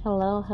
Hello,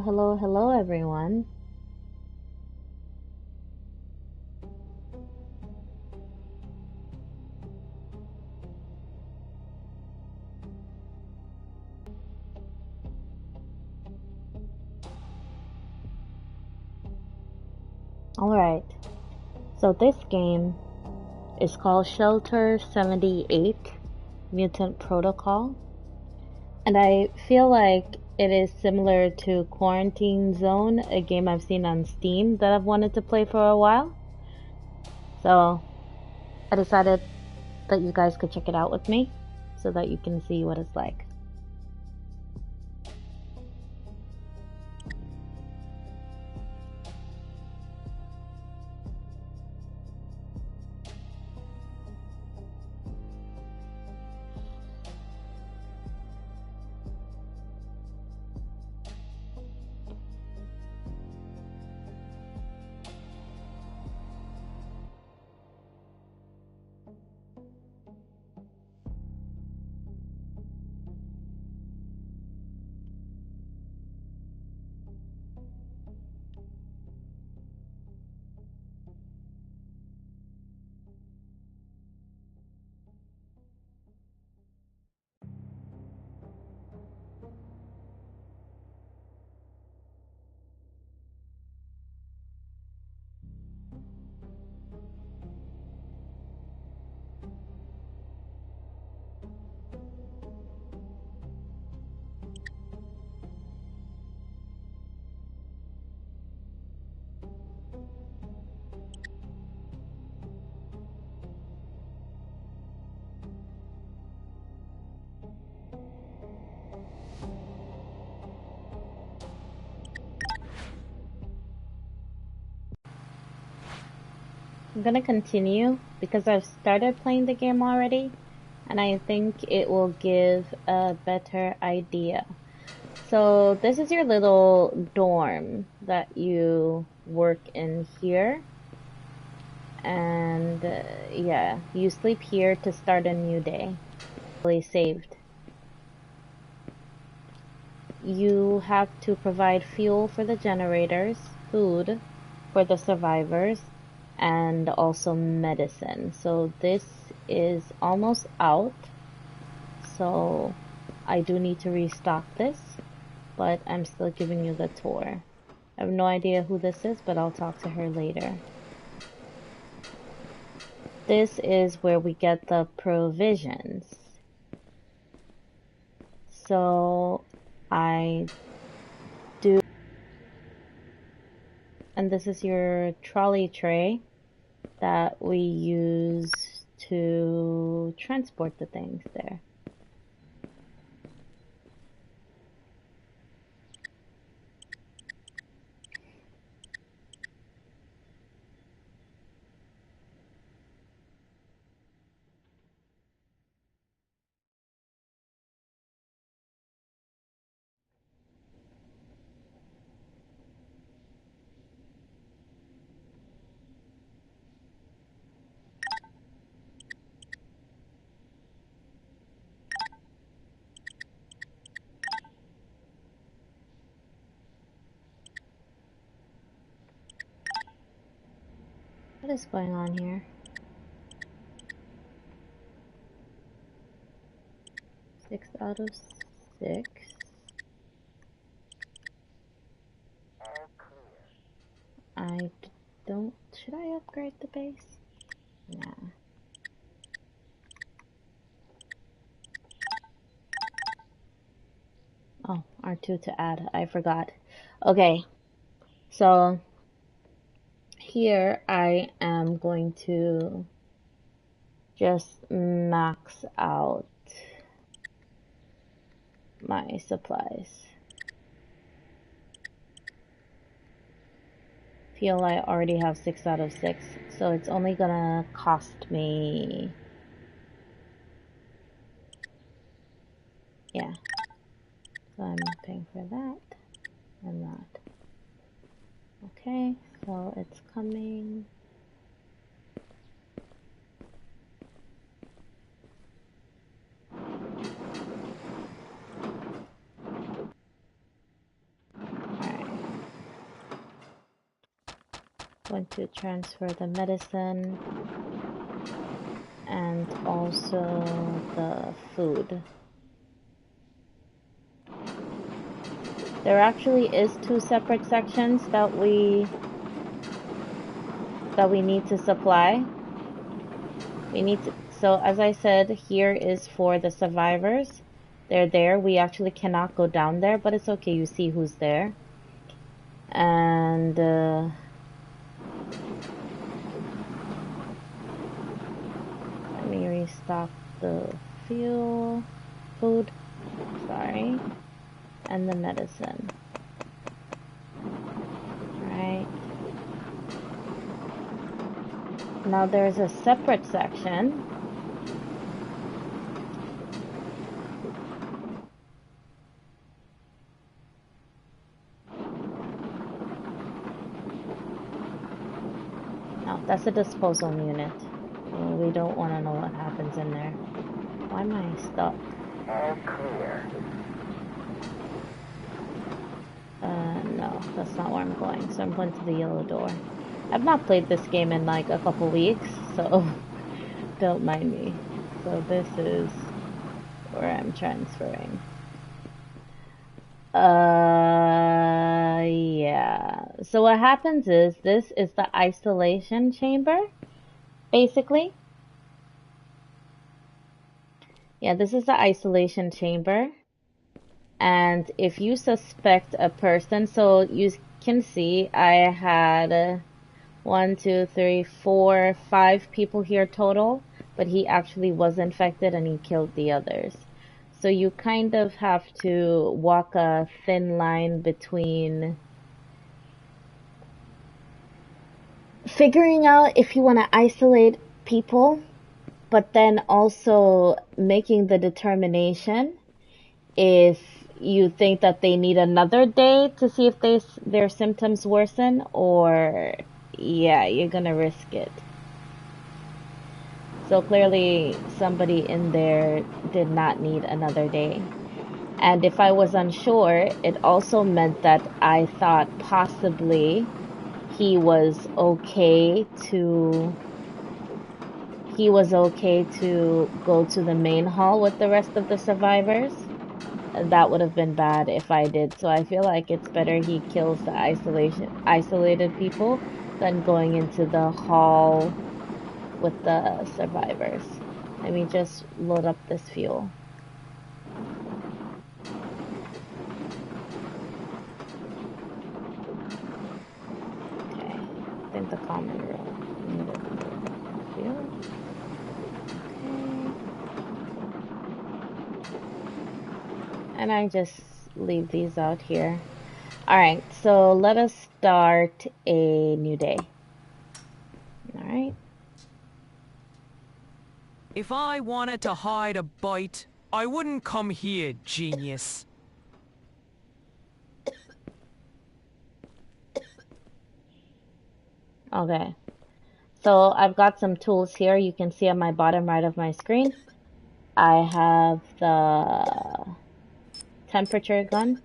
hello, hello, everyone. Alright, so this game is called Shelter 78 Mutant Protocol, and I feel like it is similar to Quarantine Zone, a game I've seen on Steam that I've wanted to play for a while. So I decided that you guys could check it out with me so that you can see what it's like. I'm gonna continue because I've started playing the game already, and I think it will give a better idea. So this is your little dorm that you work in here, and yeah, you sleep here to start a new day. Fully saved. You have to provide fuel for the generators, food for the survivors, and also medicine. So this is almost out, so I do need to restock this, but I'm still giving you the tour. I have no idea who this is, but I'll talk to her later. This is where we get the provisions. So I do, and this is your trolley tray that we use to transport the things there. What is going on here? 6 out of 6. I don't... Should I upgrade the base? Yeah. Oh, R2 to add. I forgot. Okay, so here I am going to just max out my supplies. Feel I already have 6 out of 6, so it's only gonna cost me, yeah, so I'm paying for that and that. Okay, so it's coming. Alright, going to transfer the medicine and also the food. There actually is 2 separate sections that we need to supply. We need to, so as I said, here is for the survivors. They're there. We actually cannot go down there, but it's okay. You see who's there. And let me restock the food, sorry, and the medicine. Right. Now there's a separate section. No, that's a disposal unit. We don't want to know what happens in there. Why am I stuck? All clear. No, that's not where I'm going. So I'm going to the yellow door. I've not played this game in like a couple weeks, so don't mind me. So this is where I'm transferring. Yeah. So what happens is this is the isolation chamber, basically. Yeah, this is the isolation chamber. And if you suspect a person, so you can see I had 1, 2, 3, 4, 5 people here total, but he actually was infected and he killed the others. So you kind of have to walk a thin line between figuring out if you want to isolate people, but then also making the determination if you think that they need another day to see if their symptoms worsen, or yeah, you're gonna risk it. So clearly somebody in there did not need another day. And if I was unsure, it also meant that I thought possibly he was okay to go to the main hall with the rest of the survivors. That would have been bad if I did. So I feel like it's better he kills the isolated people than going into the hall with the survivors. Let me just load up this fuel. Okay, I think the common room needed fuel. Okay. And I just leave these out here. Alright, so let us start a new day. Alright. If I wanted to hide a bite, I wouldn't come here, genius. Okay. So I've got some tools here. You can see on my bottom right of my screen. I have the temperature gun.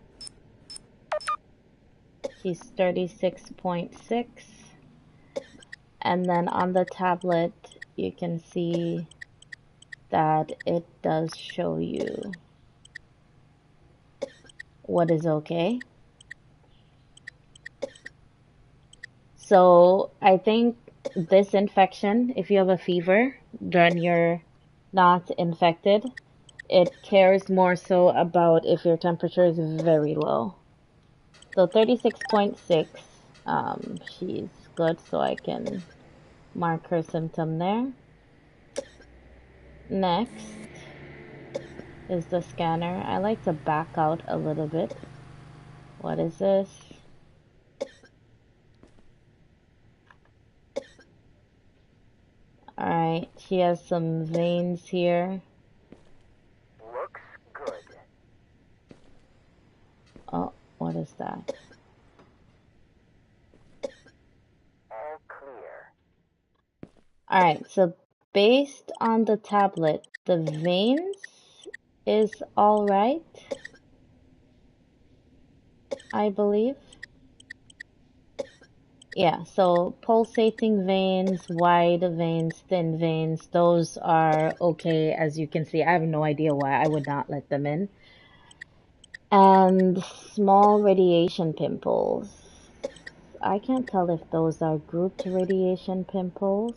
She's 36.6. And then on the tablet, you can see that it does show you what is okay. So I think this infection, if you have a fever, then you're not infected. It cares more so about if your temperature is very low. So 36.6, she's good, so I can mark her symptom there. Next is the scanner. I like to back out a little bit. What is this? Alright, she has some veins here. Looks good. Oh, what is that? All clear. Alright, so based on the tablet, the veins is alright, I believe. Yeah, so pulsating veins, wide veins, thin veins, those are okay, as you can see. I have no idea why I would not let them in. And small radiation pimples. I can't tell if those are grouped radiation pimples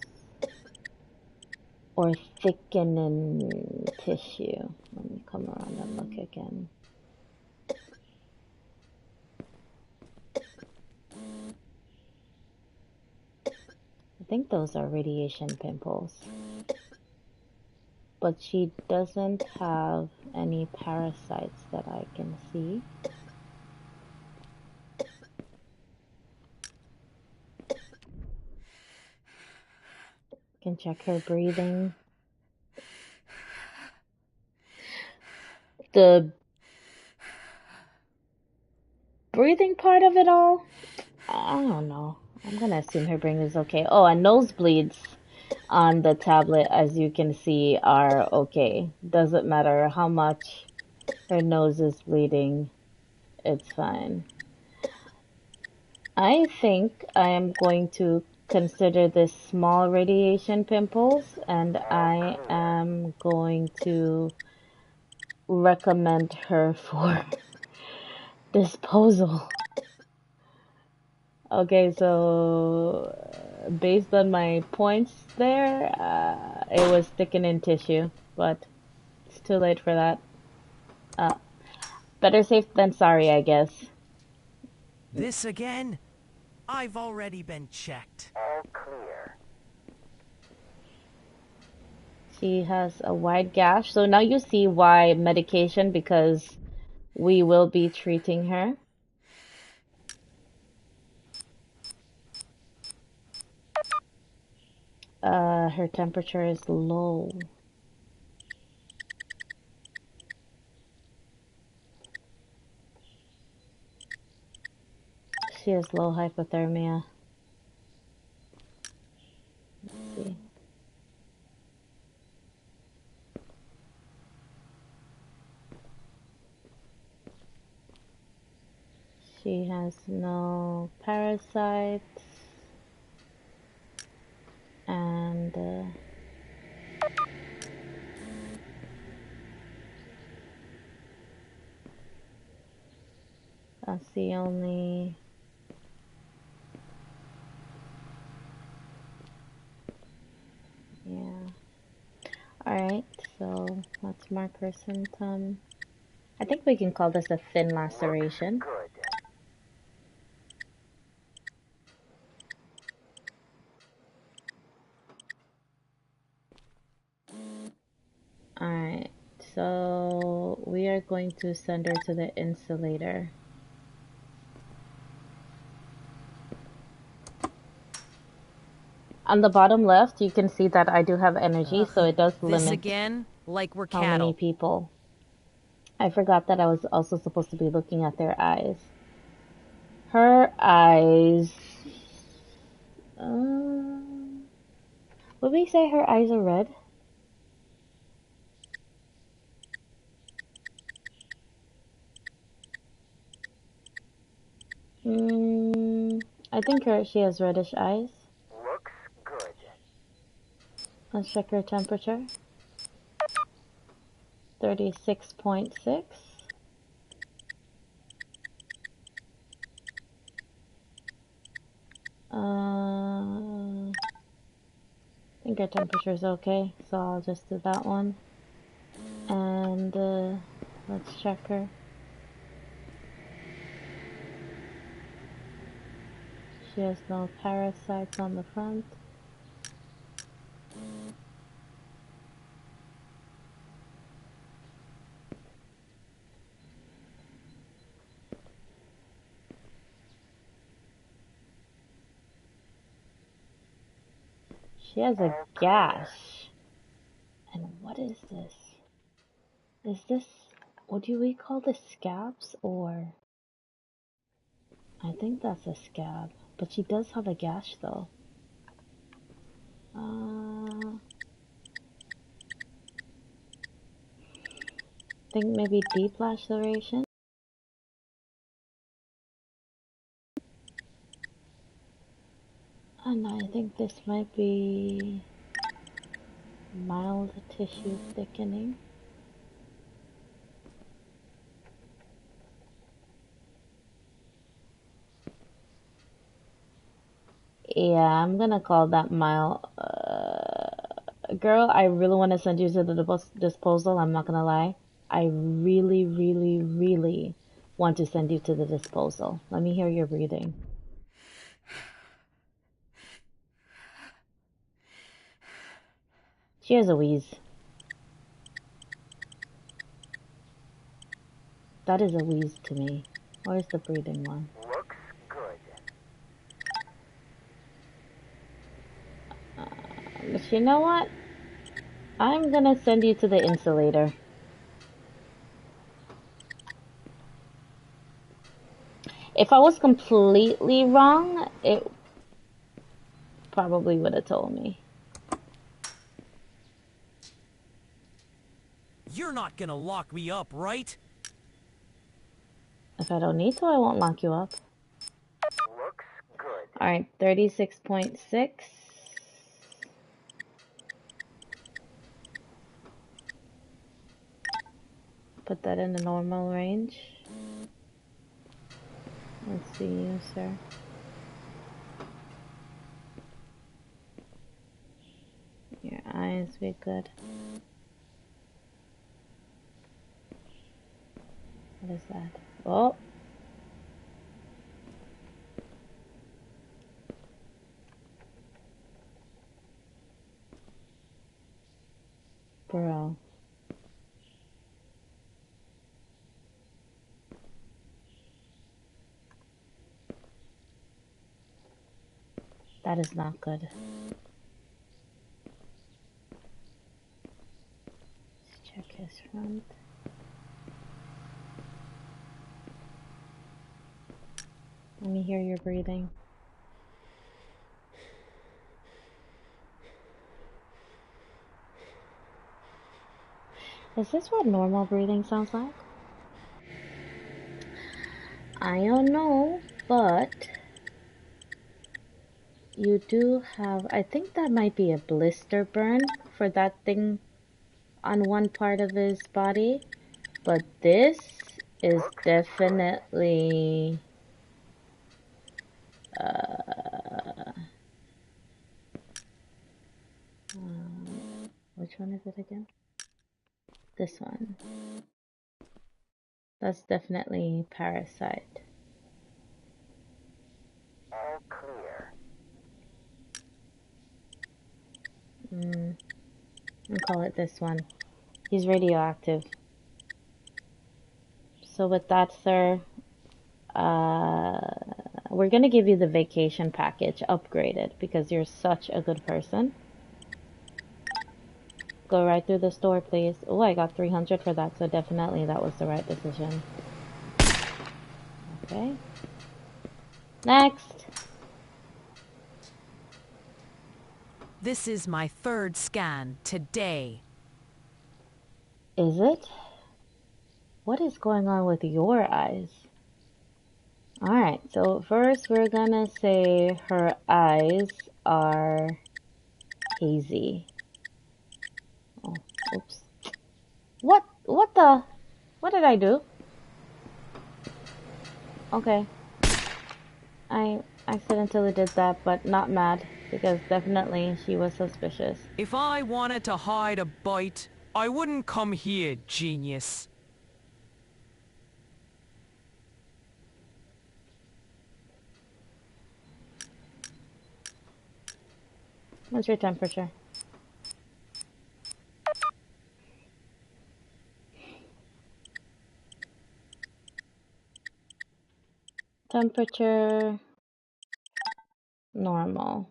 or thickening tissue. Let me come around and look again. I think those are radiation pimples. But she doesn't have any parasites that I can see. Can check her breathing. The breathing part of it all, I don't know. I'm gonna assume her breathing is okay. Oh, and nosebleeds on the tablet, as you can see, are okay. Doesn't matter how much her nose is bleeding, it's fine. I think I am going to consider this small radiation pimples, and I am going to recommend her for disposal. Okay, so based on my points there, it was thickening tissue, but it's too late for that. Better safe than sorry, I guess. This again? I've already been checked. All clear. She has a wide gash, so now you see why medication, because we will be treating her. Her temperature is low. She has low hypothermia. Let's see. She has no parasites. And that's the only... Yeah. Alright, so let's mark her symptom. I think we can call this a thin laceration. Good. Alright, so we are going to send her to the insulator. On the bottom left, you can see that I do have energy, so it does This limit again? Like we're how many cattle. people. I forgot that I was also supposed to be looking at their eyes. Her eyes... would we say her eyes are red? I think she has reddish eyes. Looks good. Let's check her temperature. 36.6. think her temperature is okay, so I'll just do that one. And let's check her. She has no parasites on the front. She has a gash. And what is this? Is this, what do we call this, scabs or? I think that's a scab, but she does have a gash though. I think maybe deep laceration. And I think this might be mild tissue thickening. Yeah, I'm gonna call that mild. Girl, I really want to send you to the disposal. I'm not gonna lie. I really, really, really want to send you to the disposal. Let me hear your breathing. She has a wheeze. That is a wheeze to me. Where's the breathing one? Looks good. But you know what? I'm gonna send you to the insulator. If I was completely wrong, it probably would have told me. You're not gonna lock me up, right? If I don't need to, I won't lock you up. Looks good. Alright, 36.6. Put that in the normal range. Let's see you, sir. Your eyes be good. What is that? Oh! Bro. That is not good. Let's check his front. Let me hear your breathing. Is this what normal breathing sounds like? I don't know, but you do have, I think that might be a blister burn for that thing on one part of his body, but this is definitely which one is it again? This one. That's definitely parasite. All clear. I'll call it this one. He's radioactive. So with that, sir, we're gonna give you the vacation package upgraded because you're such a good person. Go right through the store, please. Oh, I got 300 for that, so definitely that was the right decision. Okay. Next. This is my third scan today. Is it? What is going on with your eyes? Alright, so first we're gonna say her eyes are hazy. Oh, oops. What did I do? Okay. I accidentally did that, but not mad. because definitely she was suspicious. If I wanted to hide a bite, I wouldn't come here, genius. What's your temperature? Temperature normal.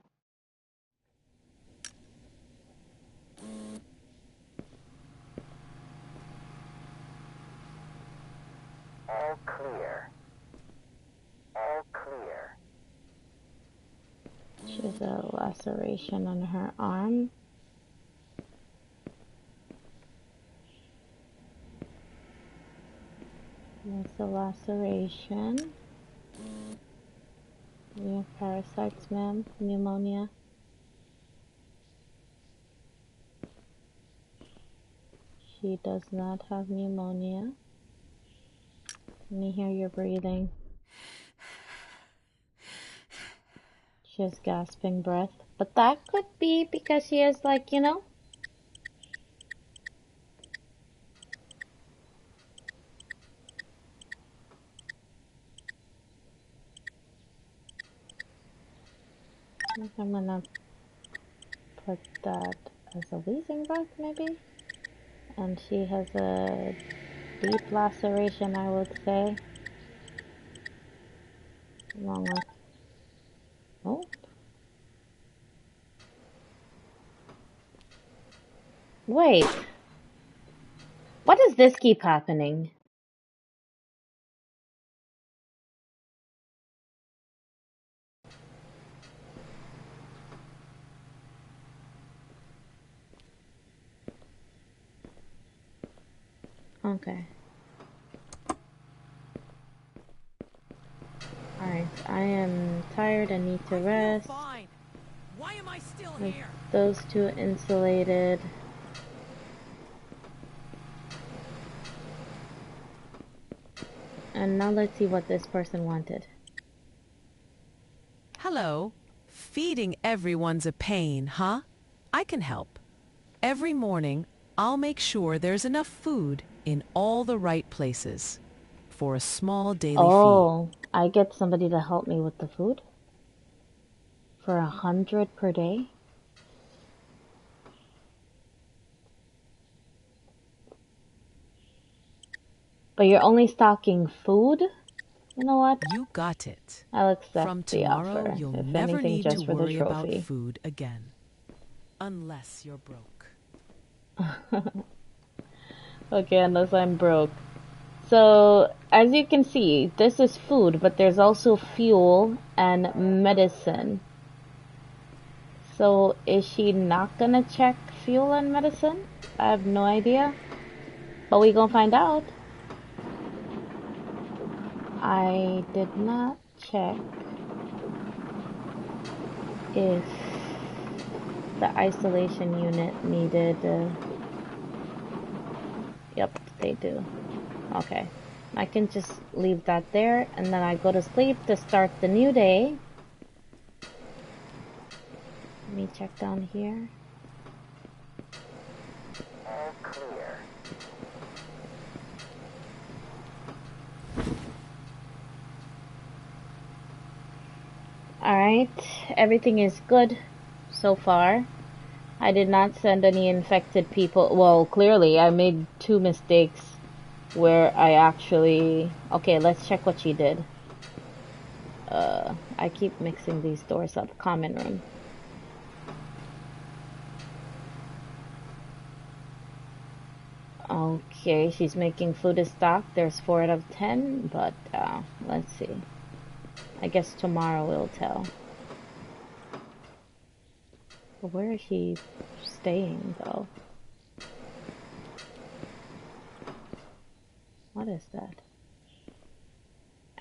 All clear. All clear. She has a laceration on her arm. That's a laceration. We have parasites, ma'am. Pneumonia. She does not have pneumonia. Let me hear your breathing. She has gasping breath. But that could be because she has, like, you know? I think I'm gonna put that as a wheezing breath, maybe? And she has a deep laceration, I would say. Along with... Oh. Wait. Why does this keep happening? Okay. Alright, I am tired and need to rest. Fine. Why am I still With here? those two insulated. And now let's see what this person wanted. Hello. Feeding everyone's a pain, huh? I can help. Every morning, I'll make sure there's enough food in all the right places for a small daily fee. Oh, I get somebody to help me with the food? For 100 per day? But you're only stocking food? You know what? You got it. I'll accept From the tomorrow, offer. you'll If never anything, need just to for the worry about trophy. food again. Unless you're broke. Okay, unless I'm broke. So, as you can see, this is food, but there's also fuel and medicine. So, is she not gonna check fuel and medicine? I have no idea. But we gonna find out. I did not check if the isolation unit needed... Yep, they do. Okay. I can just leave that there, and then I go to sleep to start the new day. Let me check down here. All clear. Alright, everything is good so far. I did not send any infected people. Well, clearly I made 2 mistakes where I actually... Okay, let's check what she did. I keep mixing these doors up. Common room. Okay, she's making food to stock. There's 4 out of 10, but let's see. I guess tomorrow will tell. But where is she staying, though? What is that?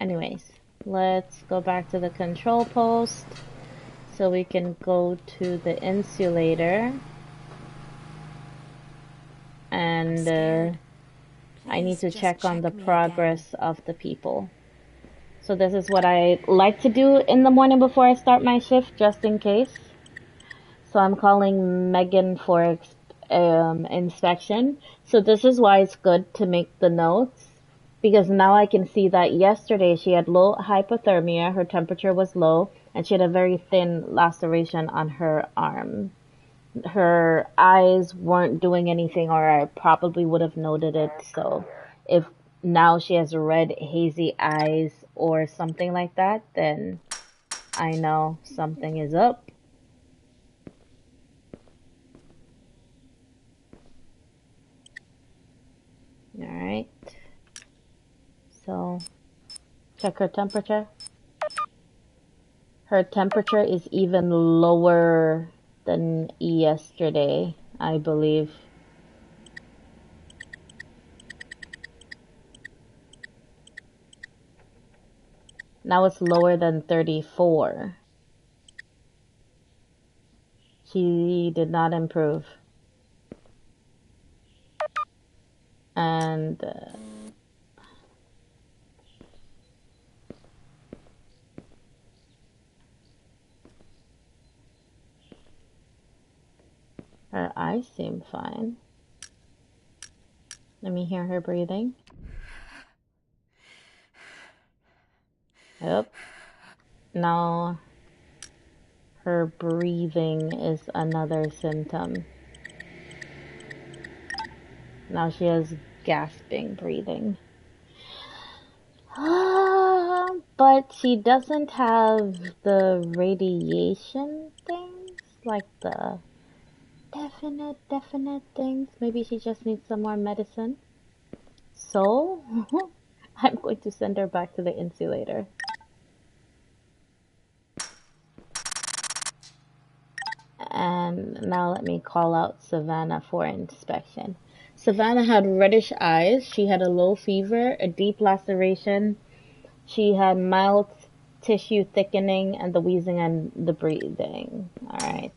Anyways, let's go back to the control post so we can go to the insulator. And I need to check on the progress of the people. So this is what I like to do in the morning before I start my shift, just in case. So I'm calling Megan for inspection. So this is why it's good to make the notes, because now I can see that yesterday she had low hypothermia, her temperature was low, and she had a very thin laceration on her arm. Her eyes weren't doing anything, or I probably would have noted it. So if now she has red, hazy eyes or something like that, then I know something is up. Alright. So, check her temperature. Her temperature is even lower than yesterday, I believe. Now it's lower than 34. She did not improve. And her eyes seem fine. Let me hear her breathing. Yep. Now her breathing is another symptom. Now she has gasping breathing. But she doesn't have the radiation things, like the definite things. Maybe she just needs some more medicine. So, I'm going to send her back to the insulator. And now let me call out Savannah for inspection. Savannah had reddish eyes. She had a low fever, a deep laceration. She had mild tissue thickening and the wheezing and the breathing. Alright.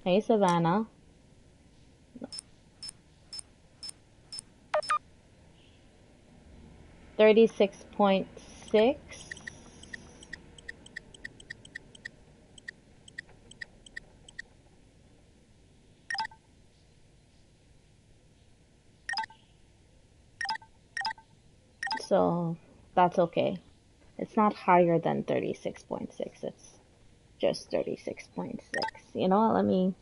Hey, Savannah. 36.6. So that's okay. It's not higher than 36.6. It's just 36.6. You know what?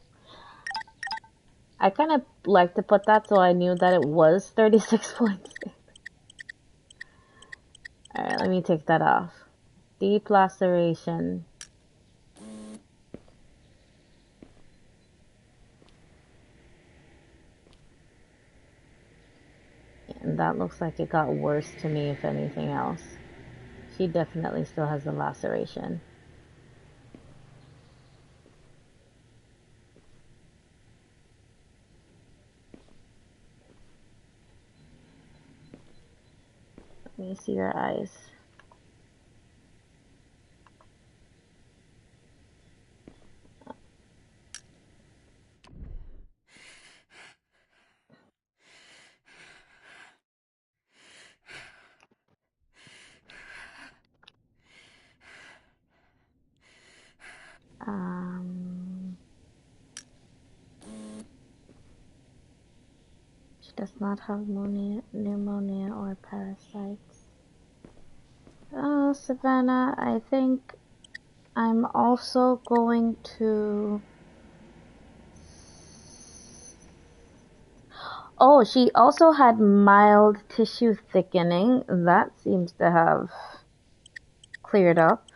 I kind of like to put that so I knew that it was 36.6. Alright, let me take that off. Deep laceration. And that looks like it got worse to me, if anything else. She definitely still has a laceration. Let me see your eyes. She does not have pneumonia or parasites. Oh, Savannah, I think I'm also going to... Oh, she also had mild tissue thickening. That seems to have cleared up.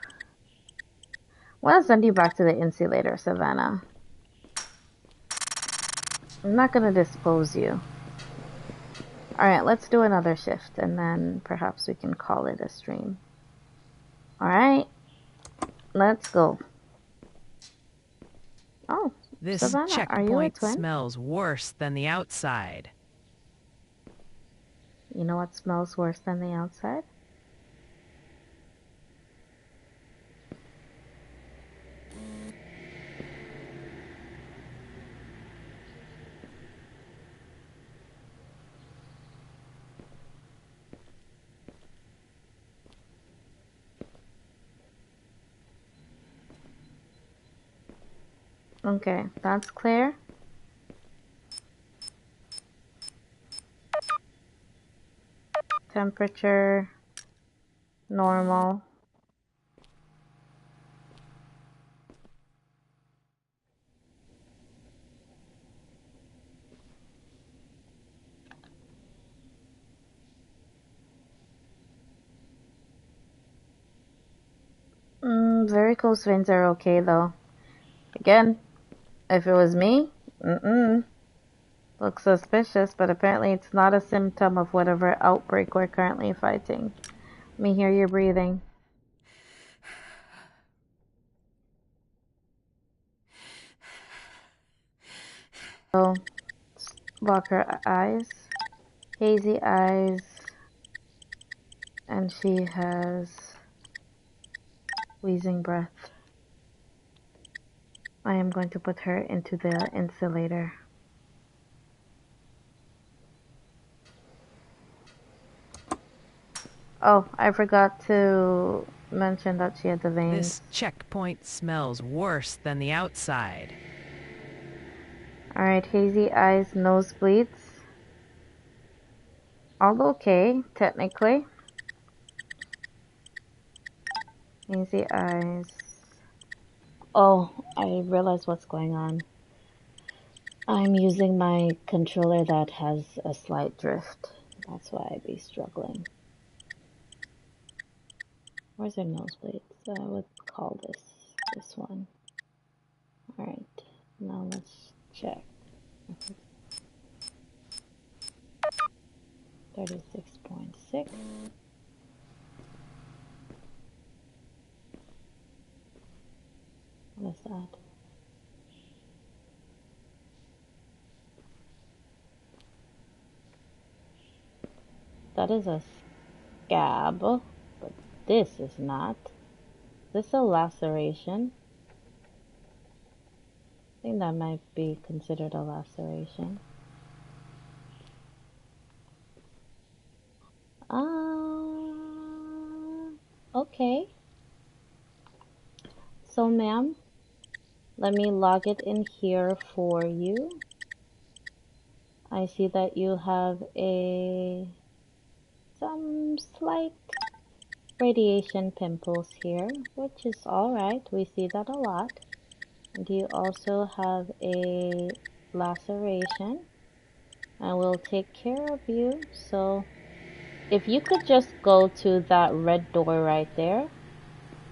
I'm gonna send you back to the insulator, Savannah. I'm not gonna dispose you. Alright, let's do another shift, and then perhaps we can call it a stream. Alright, let's go. Oh, This Savannah, are you a checkpoint twin? smells worse than the outside. You know what smells worse than the outside? Okay, that's clear. Temperature, normal. Varicose veins are okay though. Again, if it was me, looks suspicious, but apparently it's not a symptom of whatever outbreak we're currently fighting. Let me hear your breathing. So, lock her eyes. Hazy eyes. And she has wheezing breath. I am going to put her into the insulator. Oh, I forgot to mention that she had the veins. This checkpoint smells worse than the outside. Alright, hazy eyes, nosebleeds. All okay, technically. Hazy eyes. Oh, I realize what's going on. I'm using my controller that has a slight drift. That's why I'd be struggling. Where's her nosebleeds? I would call this one. Alright, now let's check. 36.6. What is that? That is a scab, but this is not. Is this a laceration? I think that might be considered a laceration. Okay. So, ma'am, let me log it in here for you. I see that you have some slight radiation pimples here, which is alright. We see that a lot. And you also have a laceration. I will take care of you. So if you could just go to that red door right there,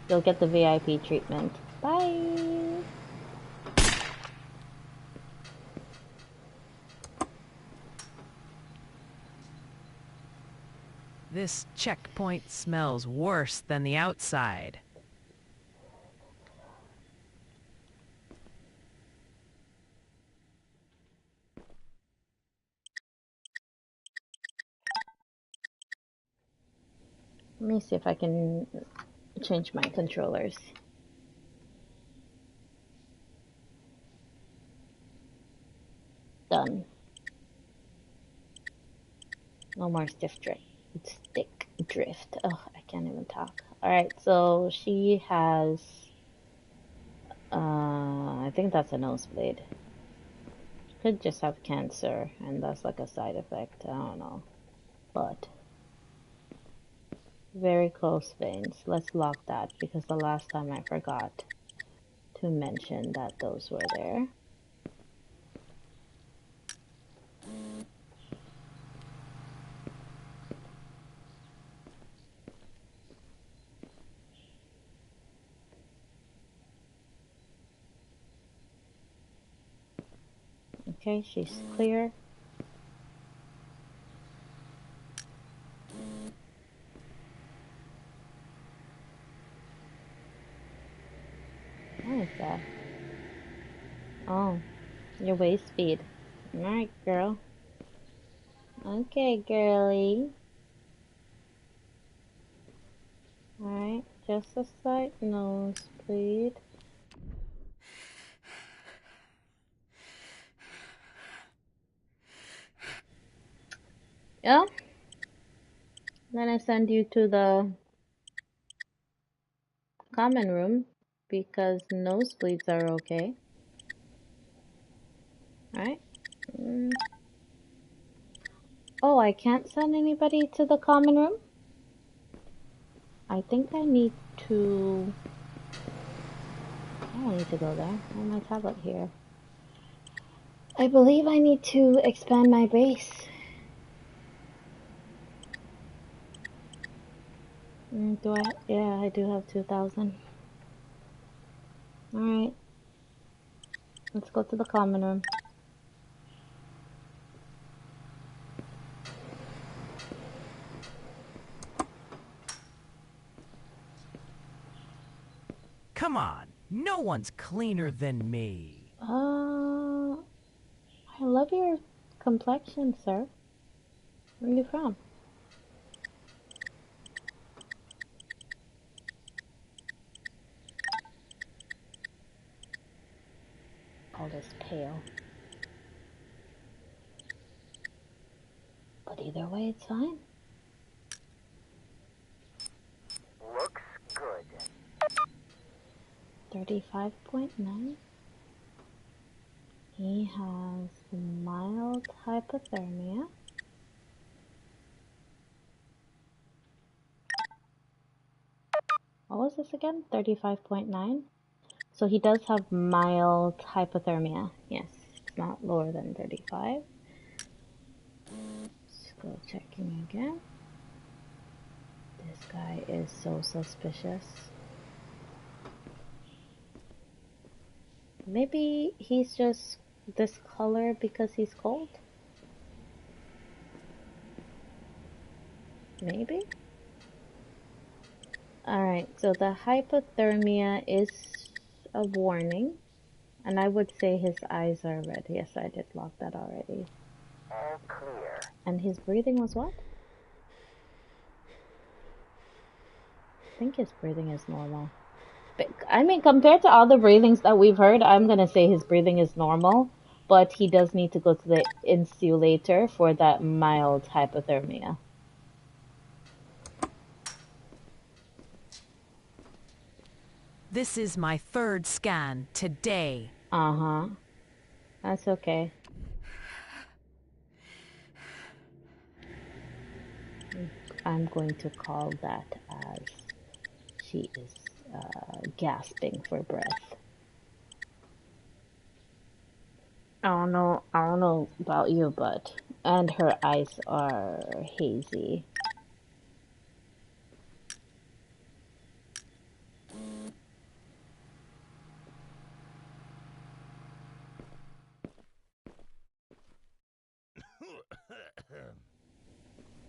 you'll get the VIP treatment. Bye. This checkpoint smells worse than the outside. Let me see if I can change my controllers. Done. No more stiff drift. Stick drift. Oh, I can't even talk. Alright, so she has I think that's a nosebleed. Could just have cancer, and that's like a side effect. I don't know. But very close veins. Let's lock that because the last time I forgot to mention that those were there. Okay, she's clear. What is that? Oh, your waist speed. Alright, girl. Okay, girly. Alright, just a slight nosebleed. Yeah. Then I send you to the common room because nosebleeds are okay. Right? Oh, I can't send anybody to the common room? I think I need to... I don't need to go there. I have my tablet here. I believe I need to expand my base. Do I? Yeah, I do have 2,000. Alright. Let's go to the common room. Come on, no one's cleaner than me. I love your complexion, sir. Where are you from? Call this pale. But either way, it's fine. Looks good. 35.9. He has mild hypothermia. What was this again? 35.9. So he does have mild hypothermia. Yes, it's not lower than 35. Let's go checking again. This guy is so suspicious. Maybe he's just this color because he's cold? Maybe? Alright, so the hypothermia is a warning. And I would say his eyes are red. Yes, I did lock that already. All clear. And his breathing was what? I think his breathing is normal. But, I mean, compared to all the breathings that we've heard, I'm gonna say his breathing is normal. But he does need to go to the insulator for that mild hypothermia. This is my third scan today. Uh-huh. That's okay. I'm going to call that as she is gasping for breath. I don't know about you, but... And her eyes are hazy.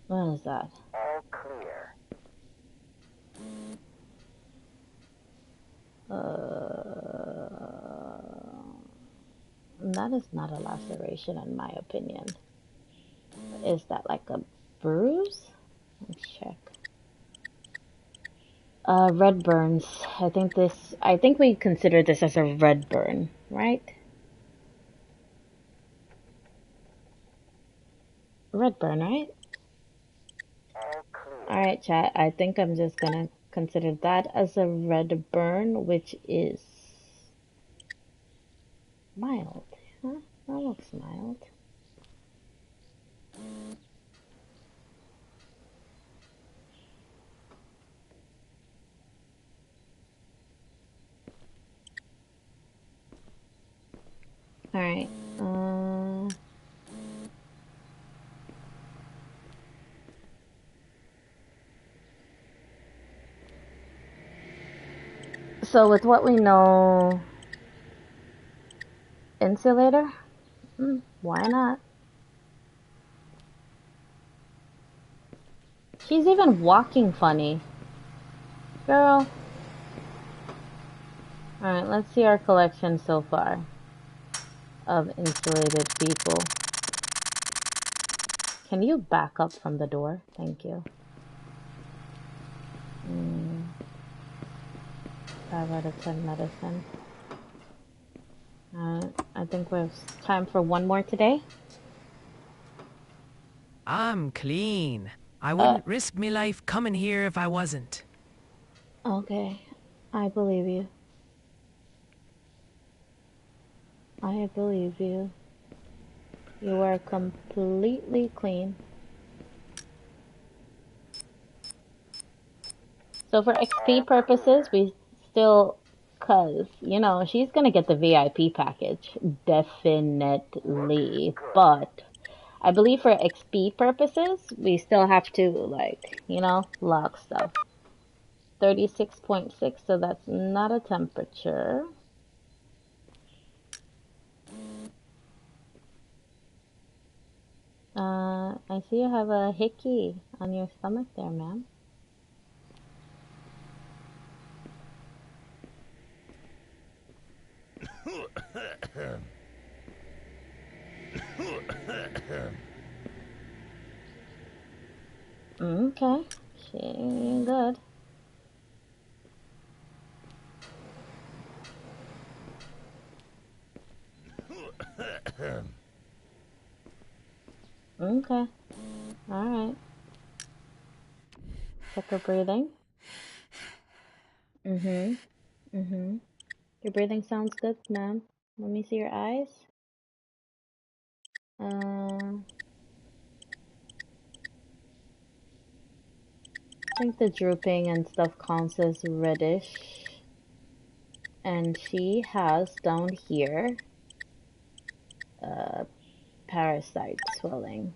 What is that? All clear. That is not a laceration in my opinion. Is that like a bruise? Let's check. Red burns. I think we consider this as a red burn, right? Red burn, right? All clear. Alright, chat. I think I'm just gonna consider that as a red burn, which is mild. Huh? That looks mild. Alright. So with what we know, insulator? Why not? She's even walking funny. Girl. Alright, let's see our collection so far of insulated people. Can you back up from the door? Thank you. 5 out of 10 medicine. I think we have time for one more today. I'm clean. I wouldn't risk me life coming here if I wasn't. Okay, I believe you. I believe you. You are completely clean. So for XP purposes, we still, cause, you know, she's gonna get the VIP package. Definitely. But I believe for XP purposes, we still have to, like, you know, log stuff. 36.6, so that's not a temperature. I see you have a hickey on your stomach there, ma'am. Okay, she good. Okay, alright. Check her breathing. Mm-hmm, mm-hmm. Your breathing sounds good, ma'am. Let me see your eyes. I think the drooping and stuff counts as reddish. And she has down here, parasite swelling.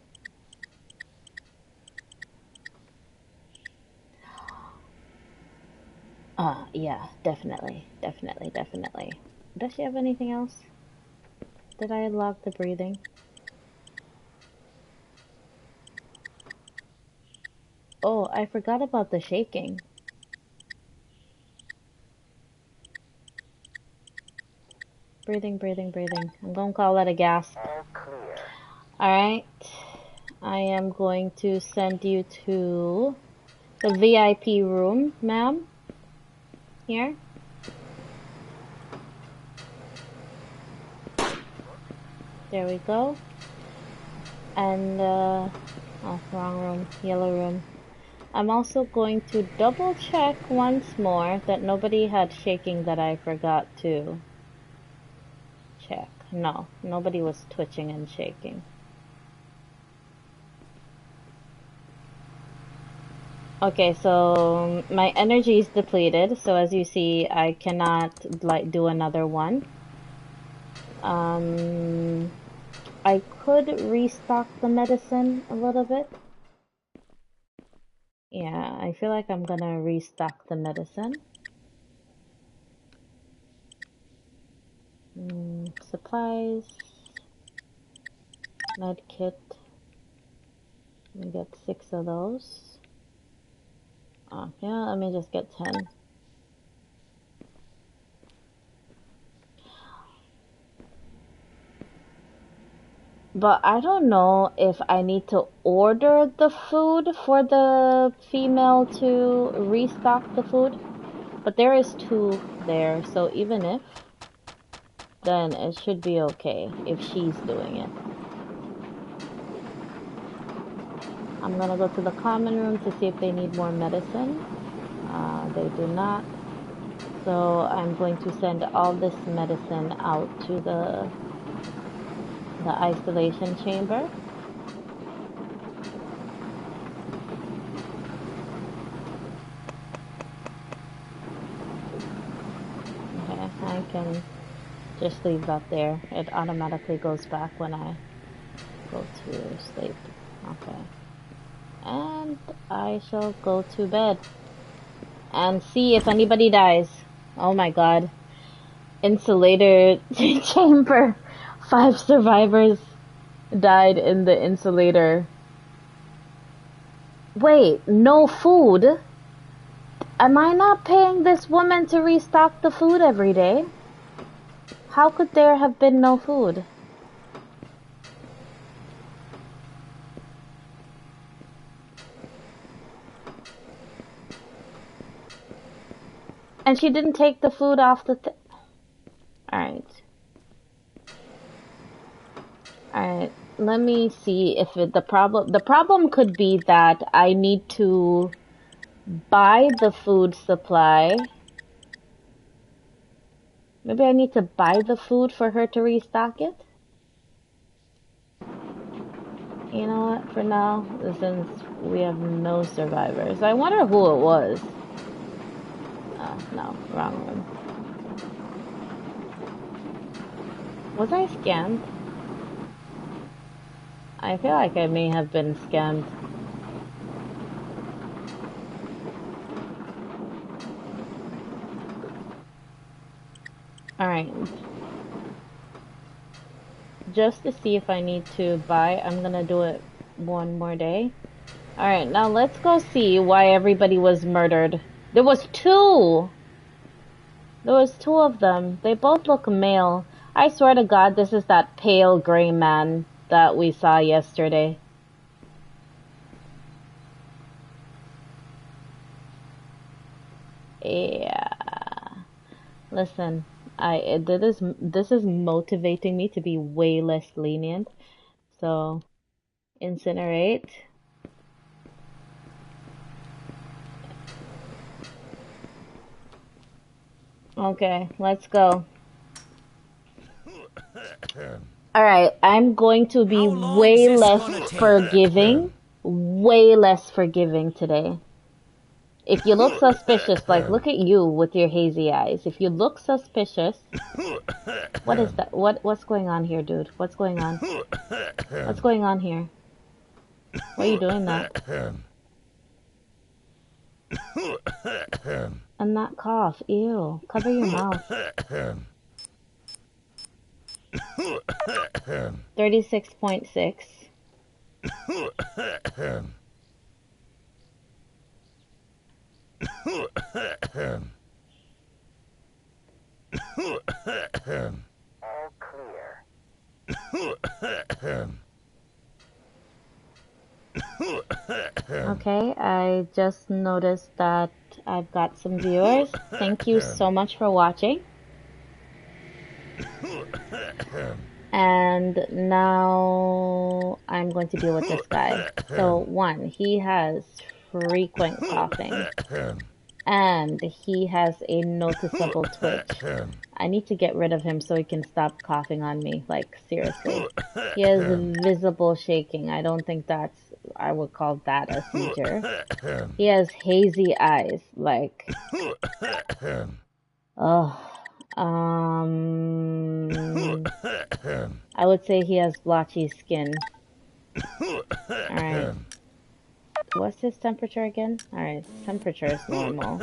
Yeah, definitely, definitely, definitely. Does she have anything else? Did I lock the breathing? Oh, I forgot about the shaking. Breathing, breathing, breathing. I'm gonna call that a gasp. All clear. Alright. I am going to send you to the VIP room, ma'am. Here. There we go. And, oh, wrong room. Yellow room. I'm also going to double check once more that nobody had shaking that I forgot to check. No, nobody was twitching and shaking. Okay, so my energy is depleted, so as you see, I cannot like do another one. I could restock the medicine a little bit. Yeah, I feel like I'm gonna restock the medicine. Supplies, med kit. Let me get 6 of those. Oh, yeah, let me just get 10. But I don't know if I need to order the food for the female to restock the food. But there is 2 there, so even if, then it should be okay if she's doing it. I'm gonna go to the common room to see if they need more medicine. They do not. So I'm going to send all this medicine out to the isolation chamber. Okay, I can just leave that there. It automatically goes back when I go to sleep. Okay. And I shall go to bed and see if anybody dies. Oh my god. Insulator chamber. 5 survivors died in the insulator. Wait, no food? Am I not paying this woman to restock the food every day? How could there have been no food? And she didn't take the food off the Alright. Alright. Let me see if the problem could be that I need to buy the food supply. Maybe I need to buy the food for her to restock it? You know what? For now, since we have no survivors, I wonder who it was. Oh, no, wrong room. Was I scammed? I feel like I may have been scammed. Alright. Just to see if I need to buy, I'm gonna do it one more day. Alright, now let's go see why everybody was murdered. There was two! There was two of them. They both look male. I swear to God, this is that pale gray man that we saw yesterday. Yeah. Listen, this is motivating me to be way less lenient. So, incinerate. Okay, let's go. Alright, I'm going to be How long's way this less gonna take? forgiving. Way less forgiving today. If you look suspicious, like, look at you with your hazy eyes. If you look suspicious... What is that? What's going on here, dude? What's going on? What's going on here? Why are you doing that? And that cough. Ew. Cover your mouth. 36.6. All clear. Okay, I just noticed that I've got some viewers. Thank you so much for watching. And now I'm going to deal with this guy. So, one, he has frequent coughing. And he has a noticeable twitch. I need to get rid of him so he can stop coughing on me. Like, seriously. He has visible shaking. I don't think I would call that a seizure. He has hazy eyes. Like, oh. I would say he has blotchy skin. Alright. What's his temperature again? Alright, temperature is normal.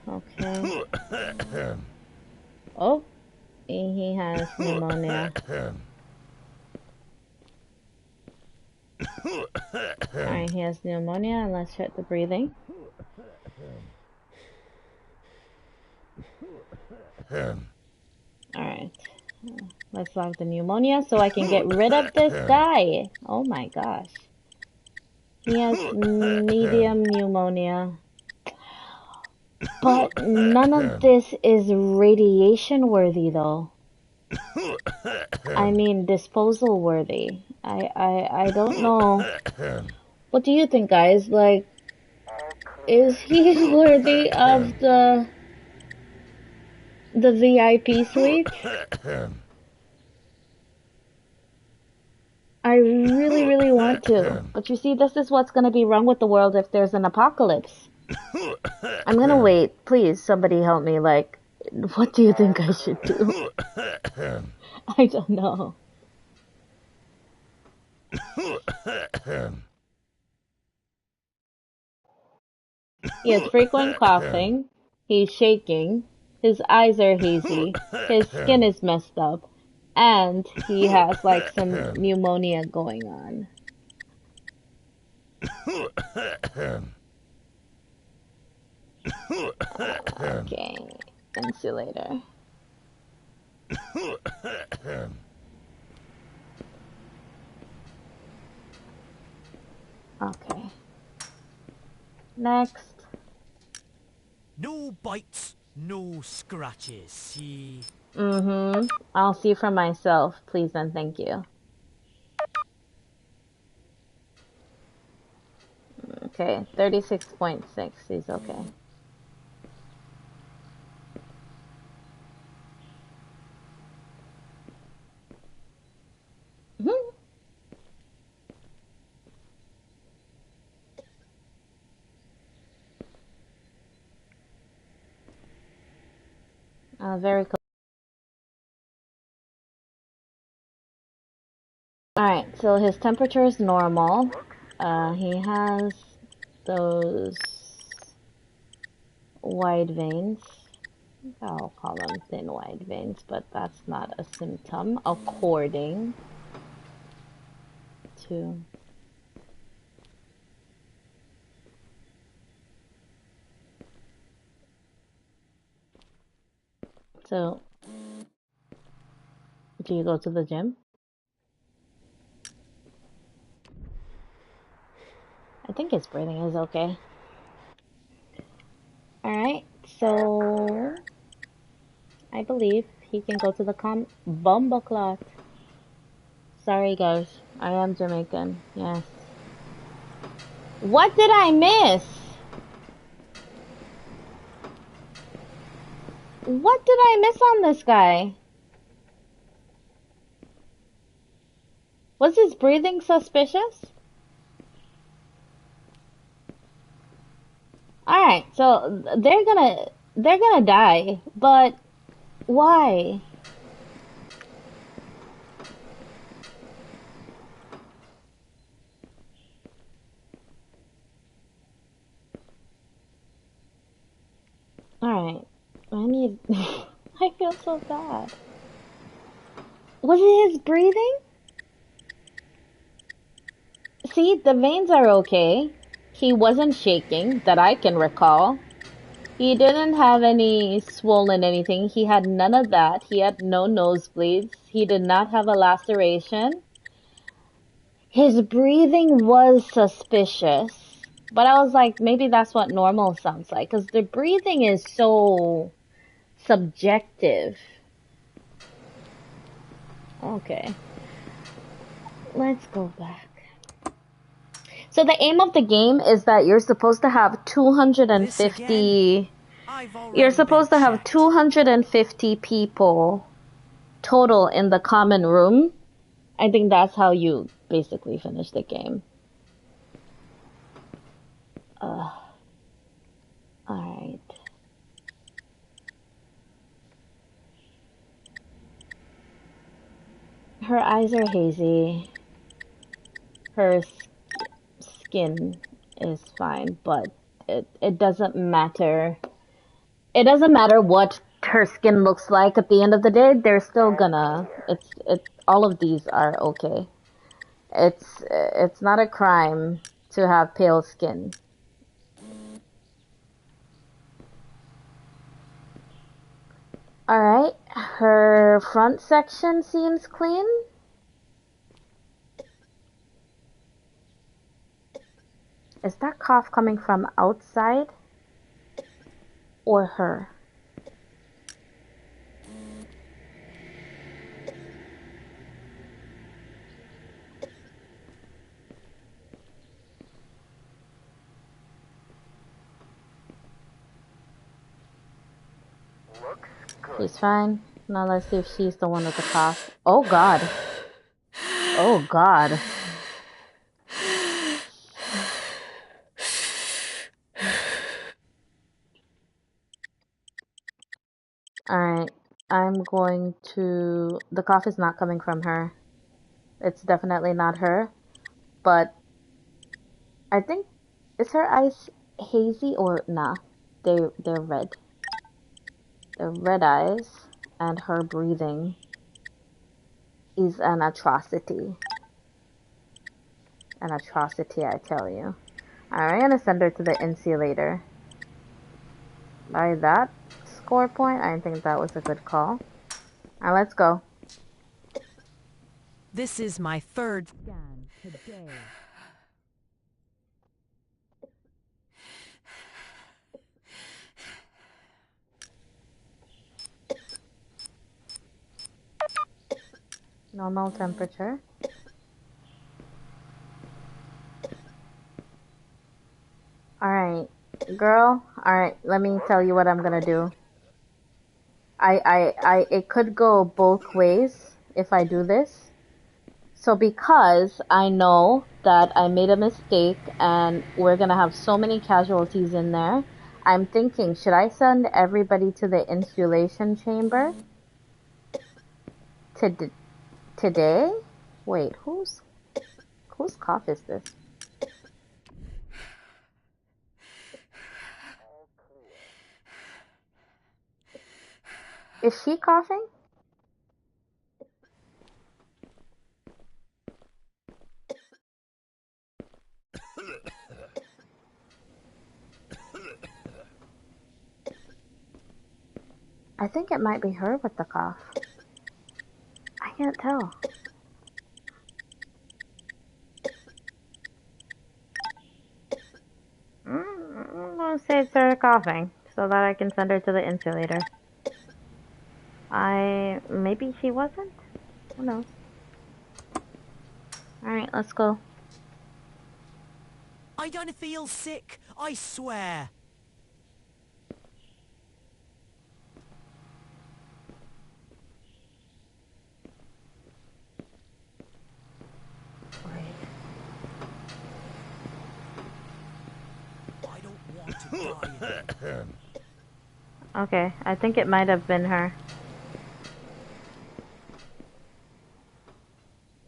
Okay. Oh, he has pneumonia. Alright, he has pneumonia, and let's check the breathing. Alright. Let's log the pneumonia so I can get rid of this guy. Oh my gosh. He has medium pneumonia. But none of this is radiation worthy though. I mean disposal worthy. I don't know. What do you think, guys? Like, is he worthy of the VIP suite? I really, really want to. But you see, this is what's gonna be wrong with the world if there's an apocalypse. I'm gonna wait. Please, somebody help me. Like, what do you think I should do? I don't know. He has frequent coughing. He's shaking. His eyes are hazy. His skin is messed up. And he has, like, some pneumonia going on. Okay. Insulator. Okay. Next. No bites, no scratches, see? Mm-hmm. I'll see for myself, please and thank you. okay. 36.6. He's okay. Very cool. Alright, so his temperature is normal. He has those wide veins. I'll call them thin wide veins, but that's not a symptom according to... So, do you go to the gym? I think his breathing is okay. Alright, so I believe he can go to the bomba clot. Sorry guys, I am Jamaican, yes. What did I miss? What did I miss on this guy? Was his breathing suspicious? Alright, so they're gonna die, but why? Alright, I need... I feel so bad. Was it his breathing? See, the veins are okay. He wasn't shaking, that I can recall. He didn't have any swollen anything. He had none of that. He had no nosebleeds. He did not have a laceration. His breathing was suspicious. But I was like, maybe that's what normal sounds like. Because the breathing is so subjective. Okay. Let's go back. So the aim of the game is that you're supposed to have 250... You're supposed to have 250 people total in the common room. I think that's how you basically finish the game. Alright. Her eyes are hazy. Her skin is fine, but it doesn't matter. It doesn't matter what her skin looks like at the end of the day, they're still gonna... all of these are okay. It's not a crime to have pale skin. Alright, her front section seems clean. Is that cough coming from outside or her? Looks good. She's fine. Now let's see if she's the one with the cough. Oh god. Oh god. Alright. I'm going to... The cough is not coming from her. It's definitely not her. But I think... Is her eyes hazy or nah? They're red. They're red eyes. And her breathing is an atrocity. An atrocity, I tell you. I'm gonna send her to the insulator. By that score point, I think that was a good call. Now let's go. This is my third scan today. Normal temperature. Girl, alright, let me tell you what I'm gonna do. It could go both ways if I do this. So because I know that I made a mistake and we're gonna have so many casualties in there, I'm thinking, should I send everybody to the insulation chamber today? Wait, whose cough is this? Is she coughing? I think it might be her with the cough. I can't tell. I'm gonna say it's her coughing so that I can send her to the insulator. Maybe she wasn't? Who knows? Alright, let's go. I don't feel sick, I swear. I don't want to die. Okay, I think it might have been her.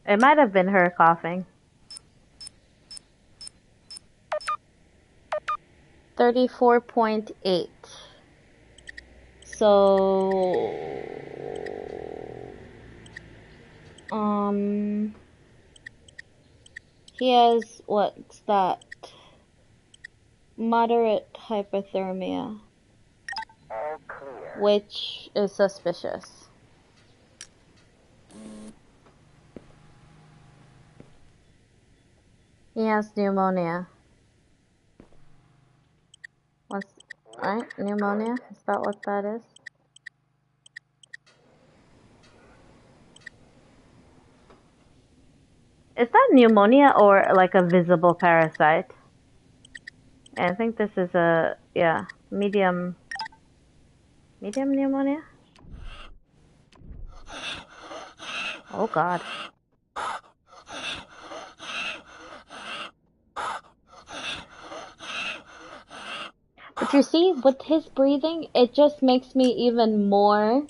It might have been her coughing. 34.8. So, he has, what's that? Moderate hypothermia, All clear. which is suspicious. He has pneumonia. Right? Pneumonia? Is that what that is? Is that pneumonia or like a visible parasite? I think this is medium pneumonia? Oh god. But you see, with his breathing, it just makes me even more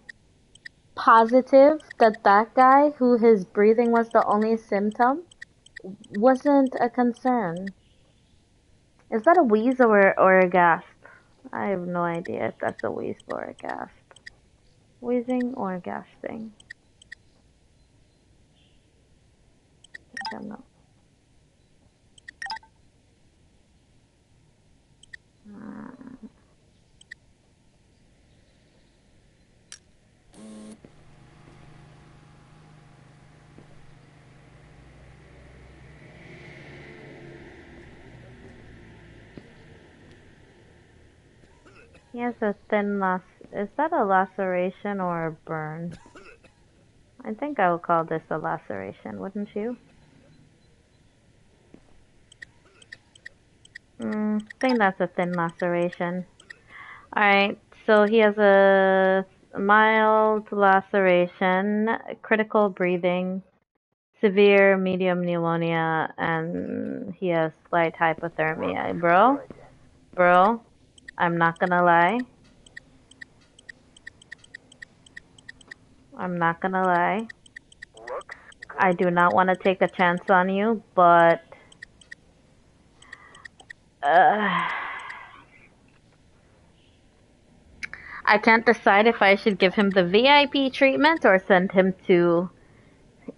positive that that guy, who his breathing was the only symptom, wasn't a concern. Is that a wheeze or a gasp? I have no idea if that's a wheeze or a gasp. Wheezing or gasping? I don't know. He has a thin is that a laceration or a burn? I think I would call this a laceration, wouldn't you? I think that's a thin laceration. Alright, so he has a mild laceration, critical breathing, severe medium pneumonia, and he has slight hypothermia. Bro, I'm not gonna lie. Looks good. I do not want to take a chance on you, but I can't decide if I should give him the VIP treatment or send him to,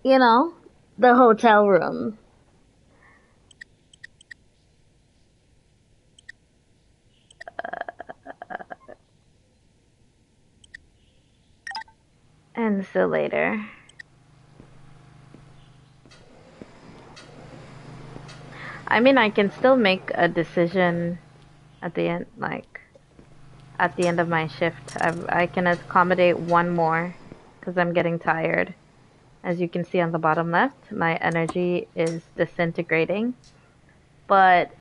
the hotel room. Insulator. I mean, I can still make a decision at the end, at the end of my shift. I can accommodate one more because I'm getting tired. As you can see on the bottom left, my energy is disintegrating. But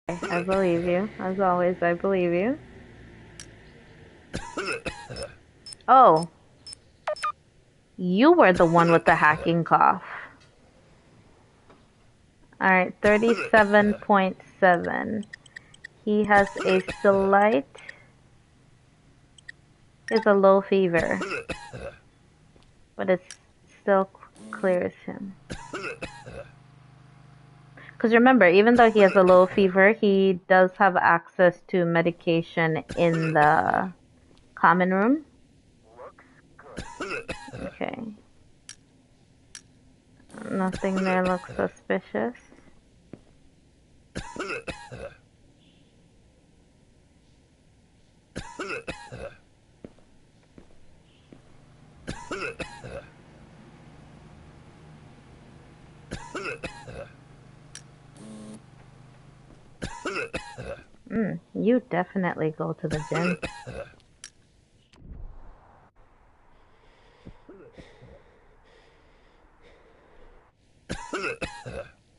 I believe you. As always, I believe you. Oh. You were the one with the hacking cough. Alright, 37.7. He has a slight... He has a low fever. But it still clears him. Because remember, even though he has a low fever, he does have access to medication in the common room. Okay. Nothing there looks suspicious. You definitely go to the gym.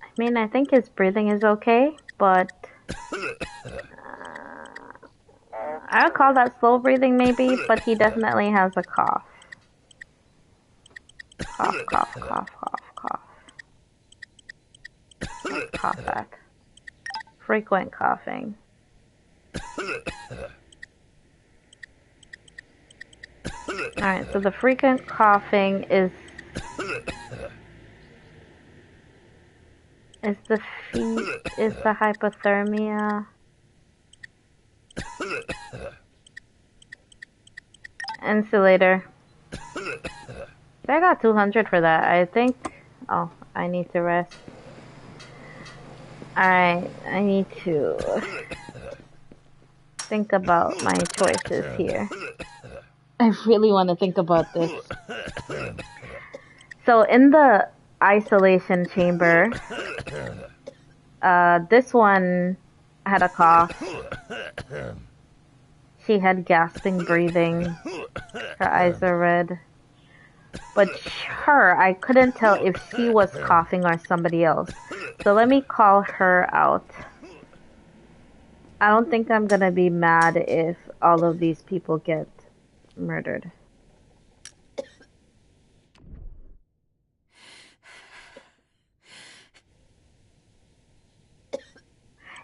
I mean, I think his breathing is okay, but I would call that slow breathing maybe, but he definitely has a cough. Cough, cough, cough, cough, cough. Cough at. Frequent coughing. Alright, so the frequent coughing is the feet, is the hypothermia. Insulator. I got 200 for that. I think... Oh, I need to rest. Alright, I need to think about my choices here. I really want to think about this. So in the isolation chamber, this one had a cough. She had gasping breathing. Her eyes are red. But her, I couldn't tell if she was coughing or somebody else. So let me call her out. I don't think I'm gonna be mad if all of these people get murdered.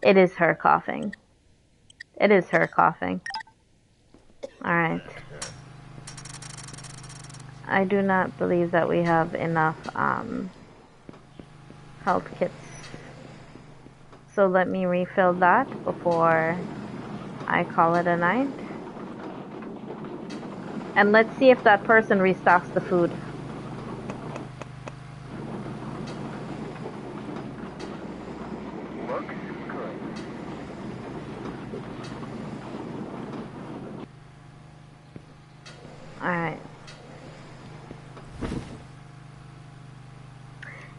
It is her coughing. It is her coughing. Alright. I do not believe that we have enough health kits. So let me refill that before I call it a night. And let's see if that person restocks the food. Looks good. Alright.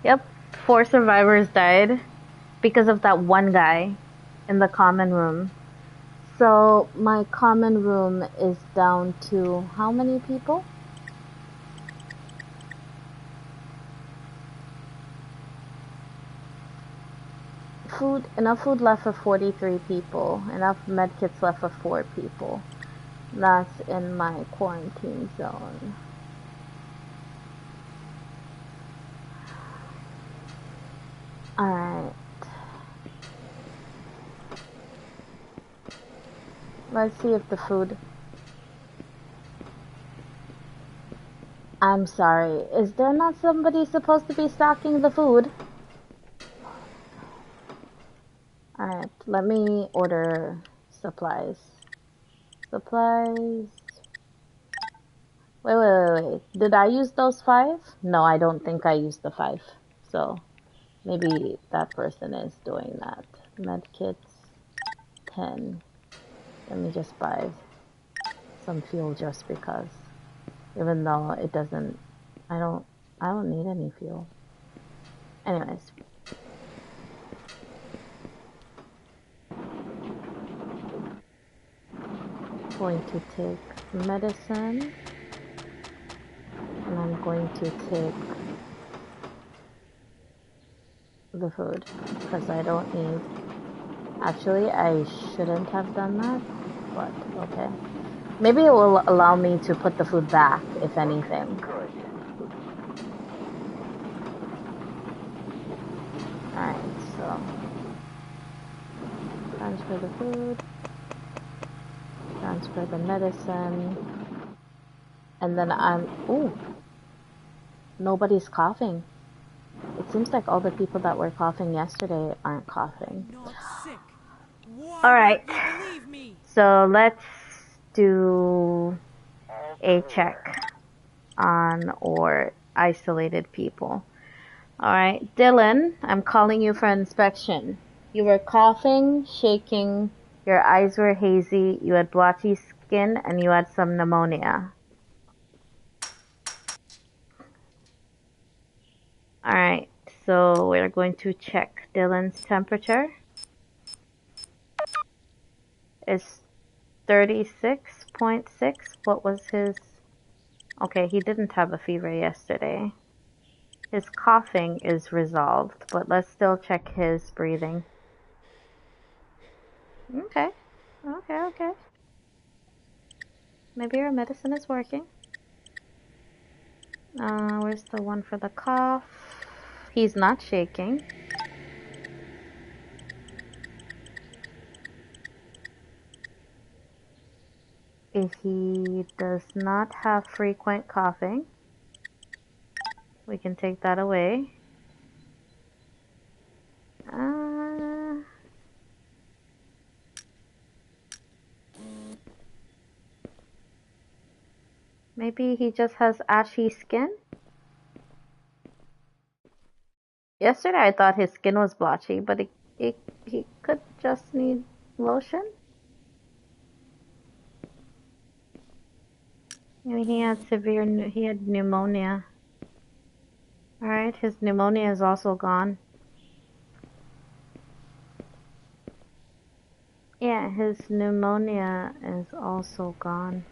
Yep, 4 survivors died because of that one guy in the common room. So my common room is down to how many people? Enough food left for 43 people. Enough medkits left for 4 people. That's in my quarantine zone. Alright. Let's see if the food... I'm sorry. Is there not somebody supposed to be stocking the food? Alright, let me order supplies. Supplies... Wait. Did I use those 5? No, I don't think I used the 5. So, maybe that person is doing that. Medkits, 10. Let me just buy some fuel just because. Even though it doesn't... I don't need any fuel. Anyways. Going to take medicine. And I'm going to take the food because I don't need Actually, I shouldn't have done that, but okay. Maybe it will allow me to put the food back, if anything. Good. Alright, so transfer the food, transfer the medicine, and then ooh, nobody's coughing. It seems like all the people that were coughing yesterday aren't coughing. Not sick. Why Alright, won't you believe me? so let's do a check on or isolated people. Alright, Dylan, I'm calling you for inspection. You were coughing, shaking, your eyes were hazy, you had blotchy skin, and you had some pneumonia. Alright, so we're going to check Dylan's temperature. It's 36.6. What was his... Okay, he didn't have a fever yesterday. His coughing is resolved, but let's still check his breathing. Okay. Okay. Maybe your medicine is working. Where's the one for the cough? He's not shaking. If he does not have frequent coughing, we can take that away. Maybe he just has ashy skin? Yesterday I thought his skin was blotchy, but he could just need lotion? Maybe he had pneumonia. Alright, his pneumonia is also gone. Yeah, his pneumonia is also gone.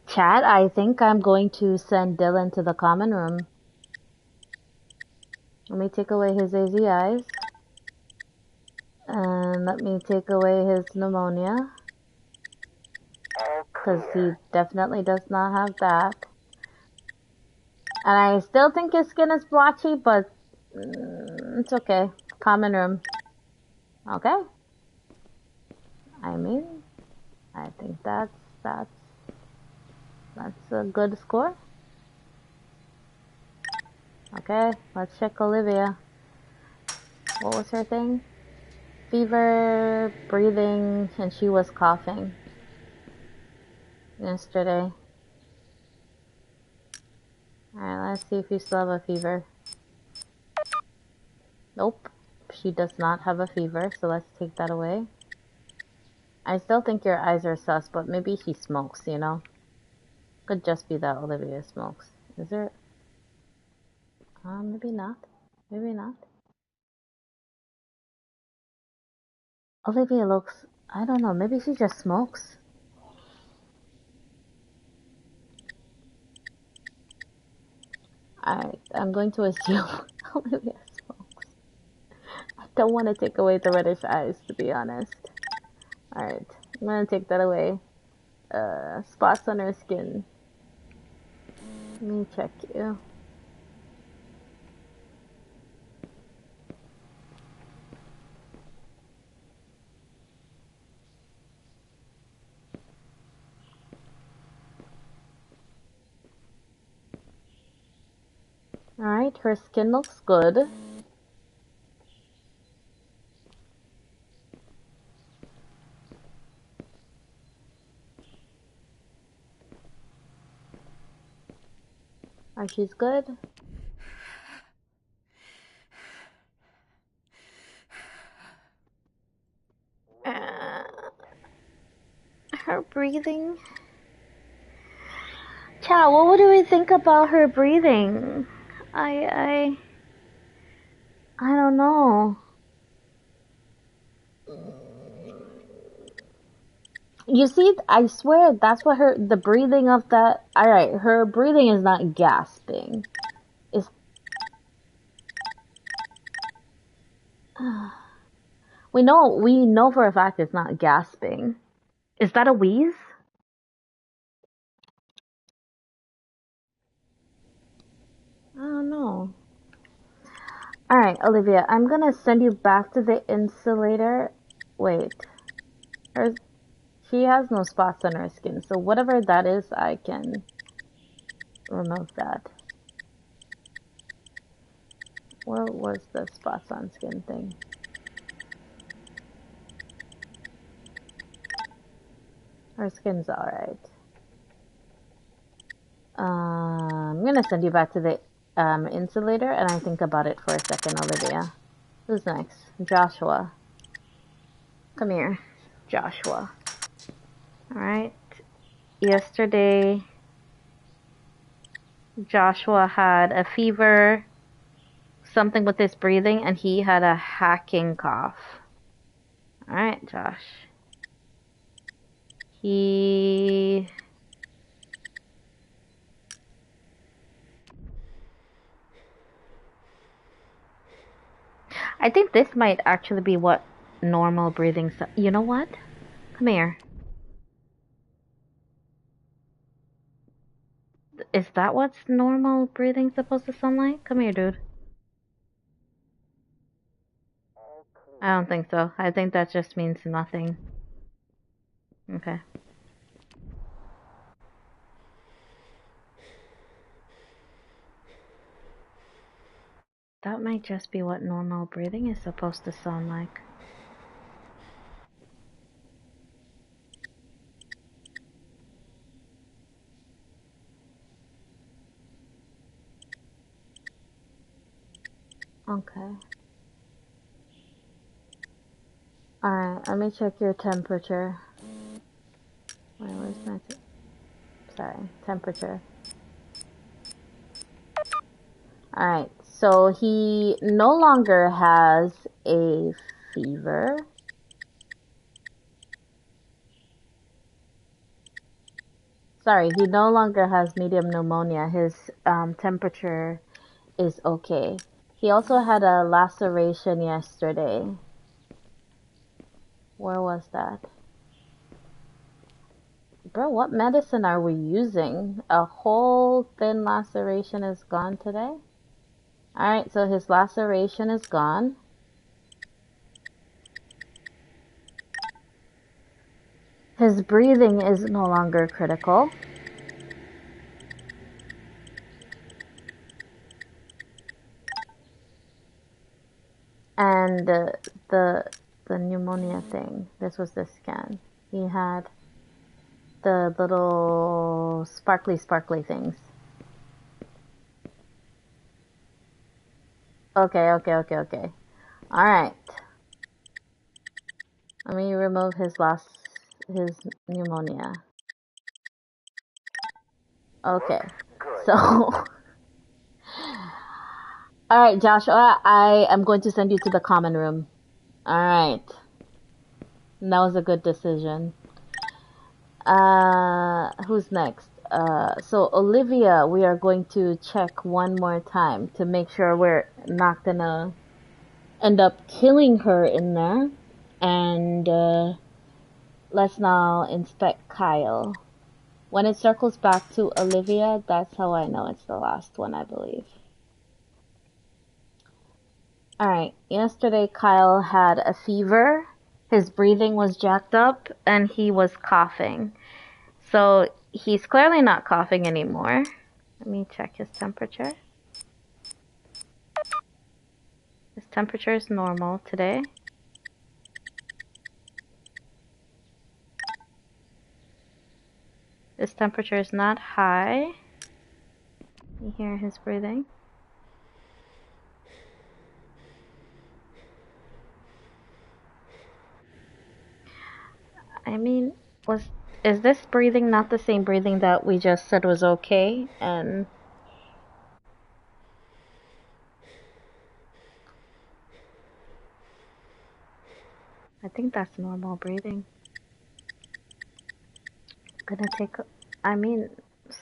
Chat, I think I'm going to send Dylan to the common room. Let me take away his AZ eyes. And let me take away his pneumonia. Because he definitely does not have that. And I still think his skin is blotchy, but it's okay. Common room. Okay? I mean, I think that's a good score. Okay, let's check Olivia. What was her thing? Fever, breathing, and she was coughing yesterday. Alright, let's see if you still have a fever. Nope, she does not have a fever, so let's take that away. I still think your eyes are sus, but maybe she smokes, you know? Could just be that Olivia smokes. Is there... maybe not. Maybe not. Olivia looks... I don't know, maybe she just smokes. I'm going to assume Olivia smokes. I don't want to take away the reddish eyes, to be honest. Alright, I'm gonna take that away. Spots on her skin. Let me check you. Alright, her skin looks good. Alright, she's good. Her breathing. Chow, what do we think about her breathing? I don't know. You see, I swear that's what the breathing of that. Alright, her breathing is not gasping. It's We know for a fact it's not gasping. Is that a wheeze? I don't know. Alright, Olivia, I'm gonna send you back to the insulator. Wait. She has no spots on her skin, so whatever that is, I can remove that. Where was the spots on skin thing? Her skin's alright. I'm gonna send you back to the insulator, and I think about it for a second, Olivia. Who's next? Joshua. Come here, Joshua. Alright. Yesterday, Joshua had a fever, something with his breathing, and he had a hacking cough. Alright, Josh. I think this might actually be what normal breathing. You know what? Come here. Is that what's normal breathing supposed to sound like? Come here, dude. I don't think so. I think that just means nothing. Okay. That might just be what normal breathing is supposed to sound like. Okay. Alright, let me check your temperature. Wait, where's my temperature. Alright, so he no longer has a fever. Sorry, he no longer has medium pneumonia. His temperature is okay. He also had a laceration yesterday. Where was that? Bro, what medicine are we using? A whole thin laceration is gone today? Alright, so his laceration is gone. His breathing is no longer critical. And the pneumonia thing, this was the scan. He had the little sparkly things. Okay. Alright. Let me remove his pneumonia. Okay. So alright, Joshua, I am going to send you to the common room. Alright. That was a good decision. Who's next? So Olivia, we are going to check one more time to make sure we're not gonna end up killing her in there. And let's now inspect Kyle. When it circles back to Olivia, that's how I know it's the last one, I believe. Alright, yesterday Kyle had a fever, his breathing was jacked up, and he was coughing. So he's clearly not coughing anymore. Let me check his temperature. His temperature is normal today. His temperature is not high. You hear his breathing? I mean, is this breathing not the same breathing that we just said was okay? And I think that's normal breathing.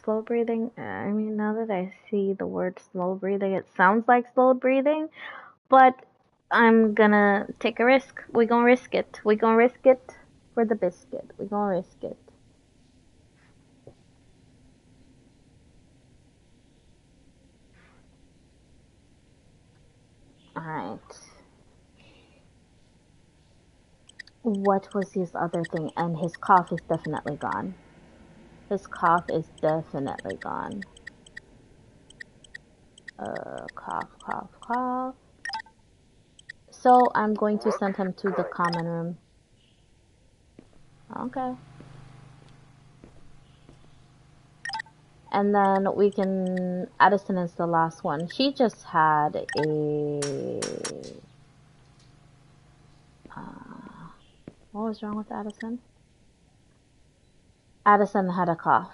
Slow breathing. Now that I see the word slow breathing, it sounds like slow breathing, but I'm gonna take a risk. We gonna risk it. We gonna risk it for the biscuit. We gonna risk it. Alright. What was his other thing? And his cough is definitely gone. His cough is definitely gone. Cough, cough, cough. So I'm going to send him to the common room. Okay. And then we can... Addison is the last one. She just had a... what was wrong with Addison? Addison had a cough.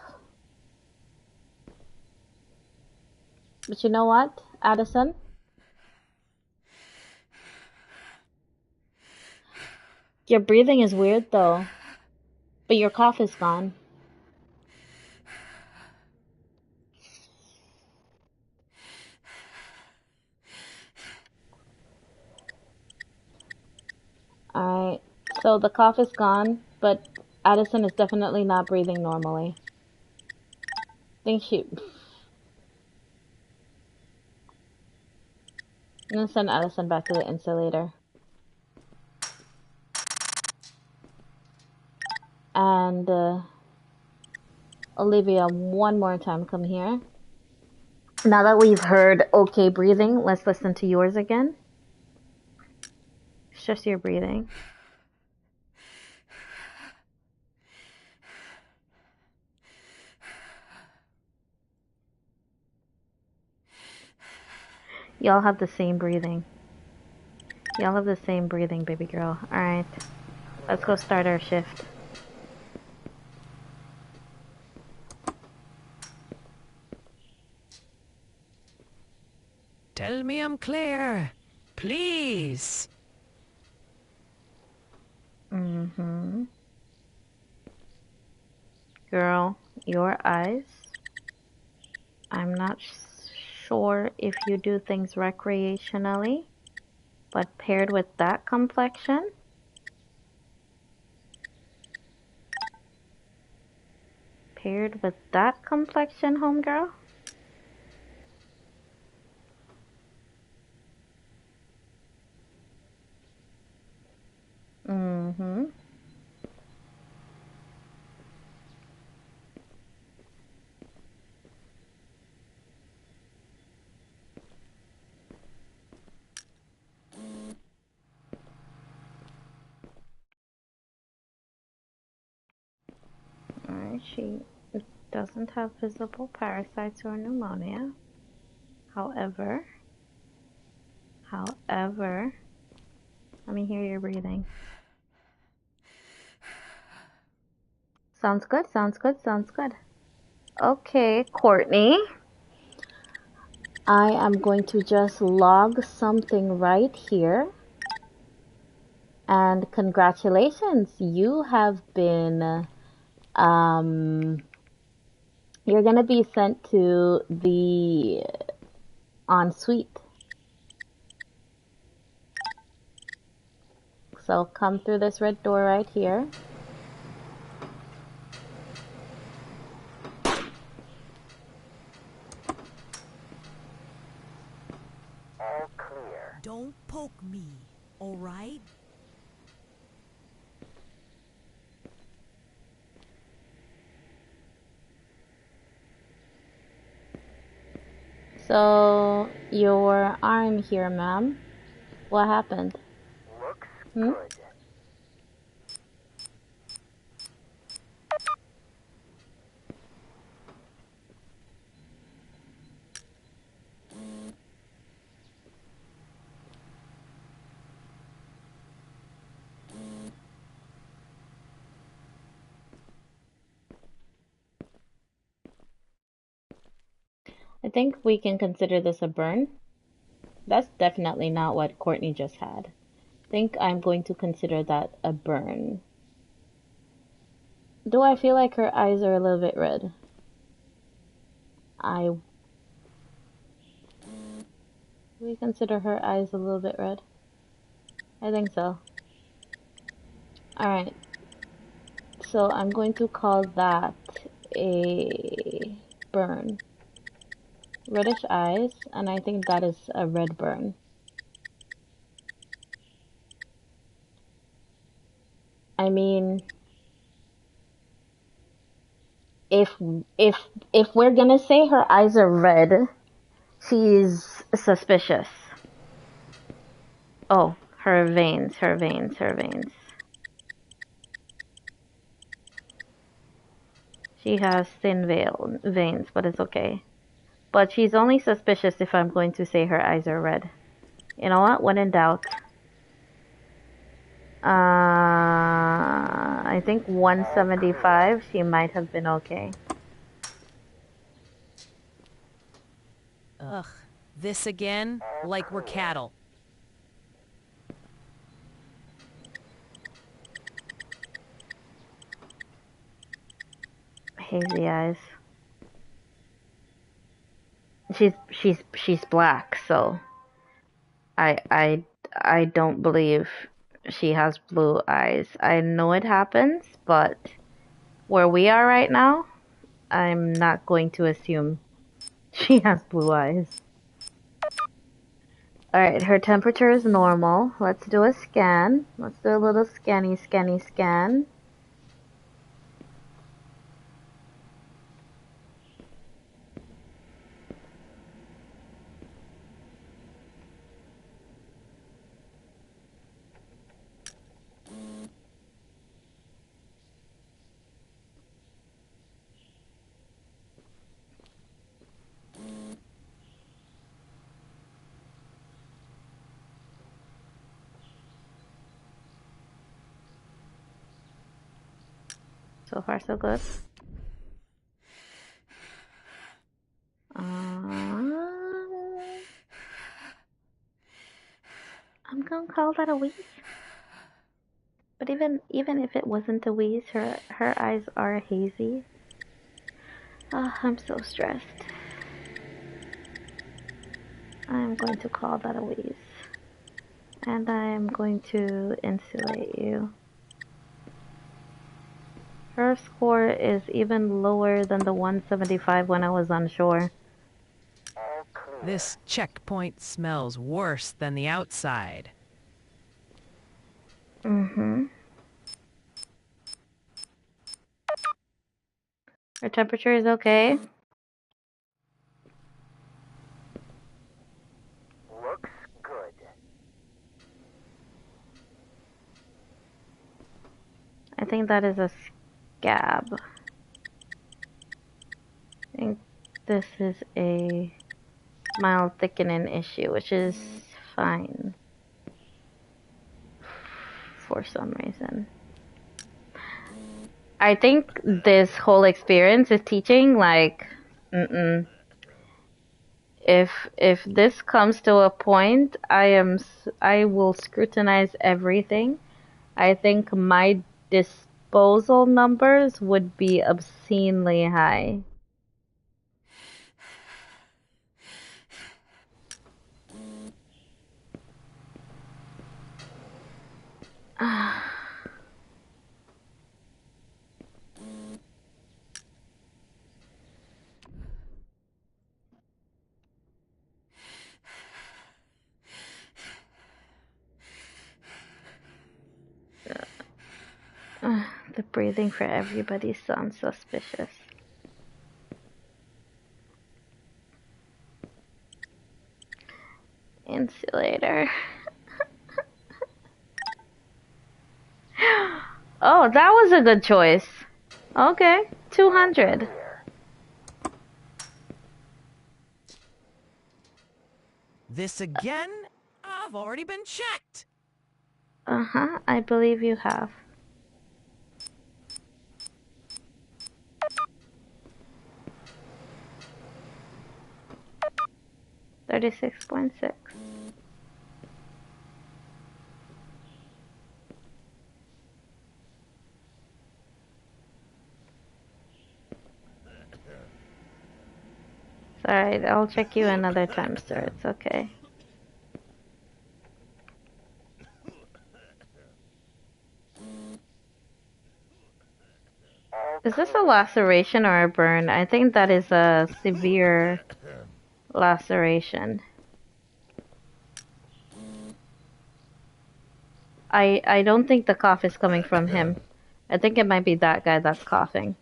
But you know what, Addison? Your breathing is weird though. But your cough is gone. Alright. So the cough is gone, but Addison is definitely not breathing normally. I think she... I'm gonna send Addison back to the insulator. And, Olivia, one more time, come here. Now that we've heard okay breathing, let's listen to yours again. It's just your breathing. Y'all have the same breathing. Y'all have the same breathing, baby girl. Alright. Let's go start our shift. Tell me I'm clear. Please. Mm-hmm. Girl, your eyes. I'm not sure if you do things recreationally, but paired with that complexion, homegirl. Mm-hmm. Alright, she doesn't have visible parasites or pneumonia. However, let me hear your breathing. Sounds good, sounds good, sounds good. Okay, Courtney. I am going to just log something right here. And congratulations, you have been, you're gonna be sent to the ensuite. So come through this red door right here. All clear. Don't poke me, all right? So, your arm here, ma'am. What happened? Looks Hmm? good. I think we can consider this a burn. That's definitely not what Courtney just had. I think I'm going to consider that a burn. Do I feel like her eyes are a little bit red? We consider her eyes a little bit red. I think so. Alright, so I'm going to call that a burn. Reddish eyes, and I think that is a red burn. I mean, if if if we're gonna say her eyes are red, she's suspicious. Oh, her veins, her veins, her veins. She has thin veins, but it's okay. But she's only suspicious if I'm going to say her eyes are red. You know what? When in doubt. I think 175, she might have been okay. Ugh, this again? Like we're cattle. Hazy eyes. She's black, so I don't believe she has blue eyes. I know it happens, but where we are right now, I'm not going to assume she has blue eyes. Alright, her temperature is normal. Let's do a scan. Let's do a little scan. So far, so good. I'm gonna call that a wheeze. But even if it wasn't a wheeze, her eyes are hazy. Oh, I'm so stressed. I'm going to call that a wheeze. And I'm going to insulate you. Her score is even lower than the 175 when I was unsure. All clear. This checkpoint smells worse than the outside. Mm-hmm. Her temperature is okay. Looks good. I think that is a scab. I think this is a mild thickening issue, which is fine for some reason. I think this whole experience is teaching, like, if this comes to a point, I will scrutinize everything. I think my disposal numbers would be obscenely high. The breathing for everybody sounds suspicious. Insulator. Oh, that was a good choice. Okay, 200. This again? I've already been checked. Uh-huh, I believe you have. $36.6. It's alright, I'll check you another time, sir. It's okay. Is this a laceration or a burn? I think that is a severe laceration. I don't think the cough is coming from him. I think it might be that guy that's coughing.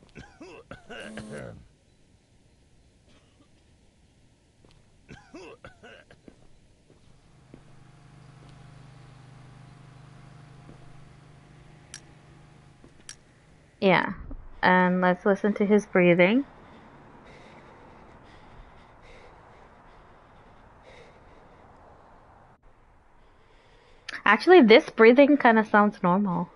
Yeah, and let's listen to his breathing. Actually, this breathing kind of sounds normal.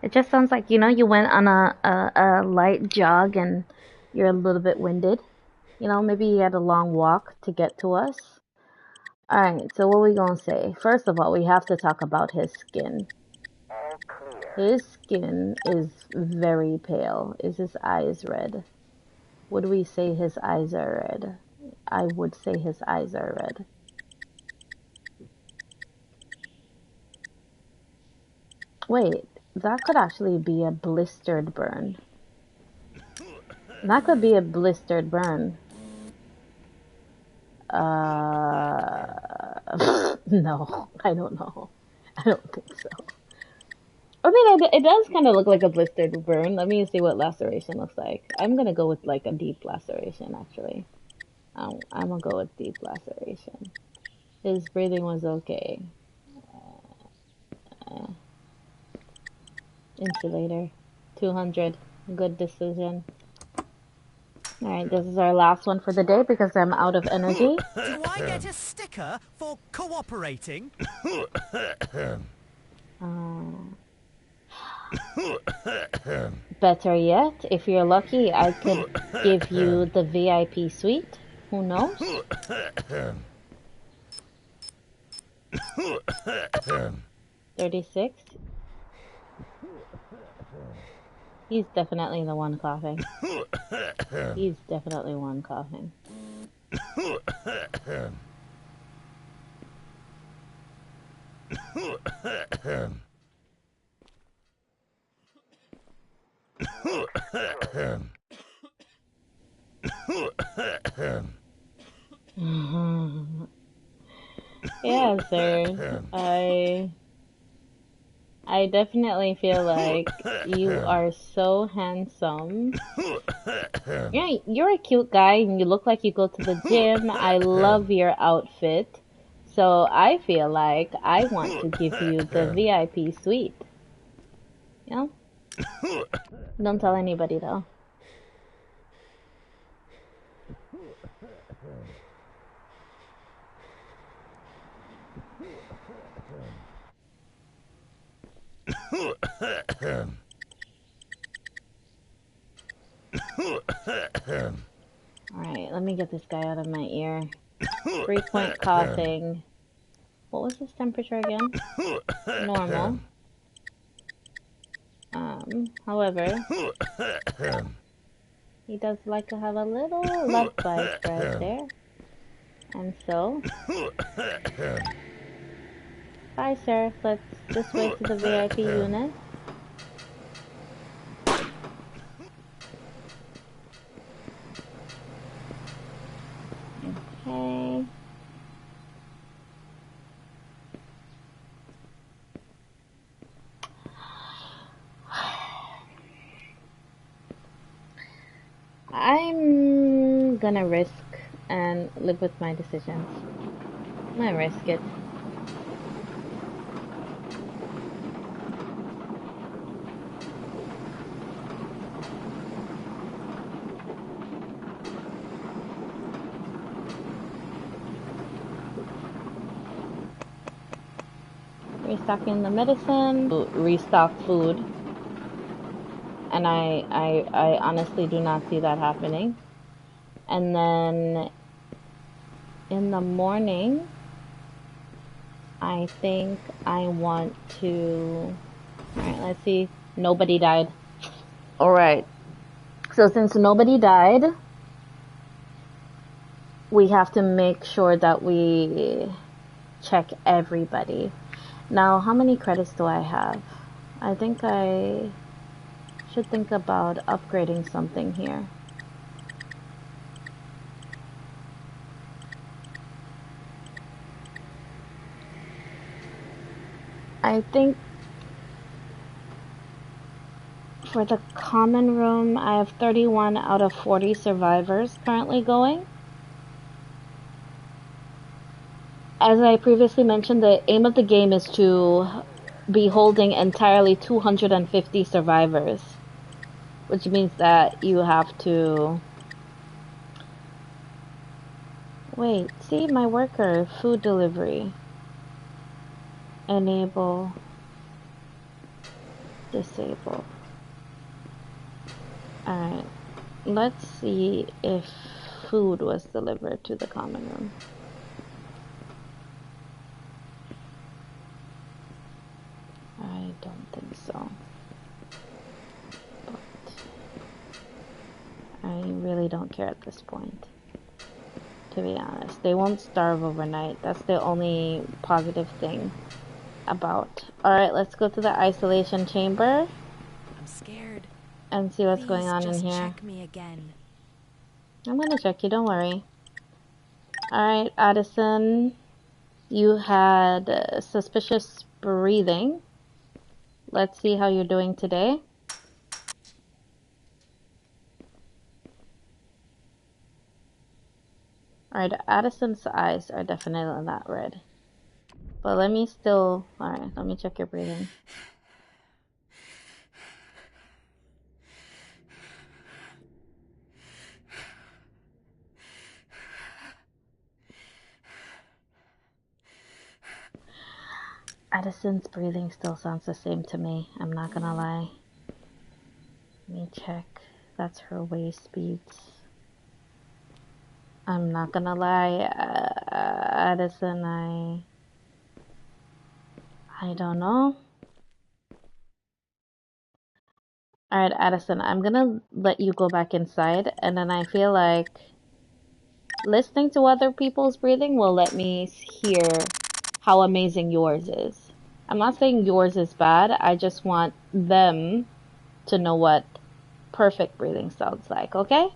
It just sounds like, you know, you went on a light jog and you're a little bit winded. You know, maybe you had a long walk to get to us. Alright, so what are we gonna say? First of all, we have to talk about his skin. All clear. His skin is very pale. Is his eyes red? Would we say his eyes are red? I would say his eyes are red. Wait, that could actually be a blistered burn. That could be a blistered burn. No, I don't know. I don't think so. I mean, it does kind of look like a blistered burn. Let me see what laceration looks like. I'm gonna go with like a deep laceration, actually. I'm gonna go with deep laceration. His breathing was okay. Insulator, 200. Good decision. Alright, this is our last one for the day because I'm out of energy. Do I get a sticker for cooperating? Better yet, if you're lucky, I could give you the VIP suite. Who knows? 36. He's definitely the one coughing. He's definitely one coughing. Yeah, sir. I definitely feel like you are so handsome. You're a cute guy and you look like you go to the gym. I love your outfit. So I feel like I want to give you the VIP suite. You know? Don't tell anybody though. Alright, let me get this guy out of my ear. Frequent coughing. What was his temperature again? Normal. However, he does like to have a little love bite right there. And so, bye sir, let's this way to the VIP unit. Okay. I'm gonna risk and live with my decisions. I'm gonna risk it. Restocking the medicine, restock food. And I honestly do not see that happening. And then in the morning, I think I want to... Alright, let's see. Nobody died. Alright. So since nobody died, we have to make sure that we check everybody. Now, how many credits do I have? I think I should think about upgrading something here. I think for the common room, I have 31 out of 40 survivors currently going. As I previously mentioned, the aim of the game is to be holding entirely 250 survivors, which means that you have to... Wait, see my worker, food delivery. Enable, disable. Alright, let's see if food was delivered to the common room. I don't think so. But I really don't care at this point, to be honest. They won't starve overnight. That's the only positive thing about. Alright, let's go to the isolation chamber. I'm scared. And see what's Please going on just in here. check me again. I'm gonna check you, don't worry. Alright, Addison. You had suspicious breathing. Let's see how you're doing today. Alright, Addison's eyes are definitely not red. But let me still... Alright, let me check your breathing. Addison's breathing still sounds the same to me. I'm not gonna lie. Let me check. That's her waist speeds. I'm not gonna lie, Addison, I don't know. Alright, Addison, I'm gonna let you go back inside, and then I feel like listening to other people's breathing will let me hear how amazing yours is. I'm not saying yours is bad, I just want them to know what perfect breathing sounds like, okay?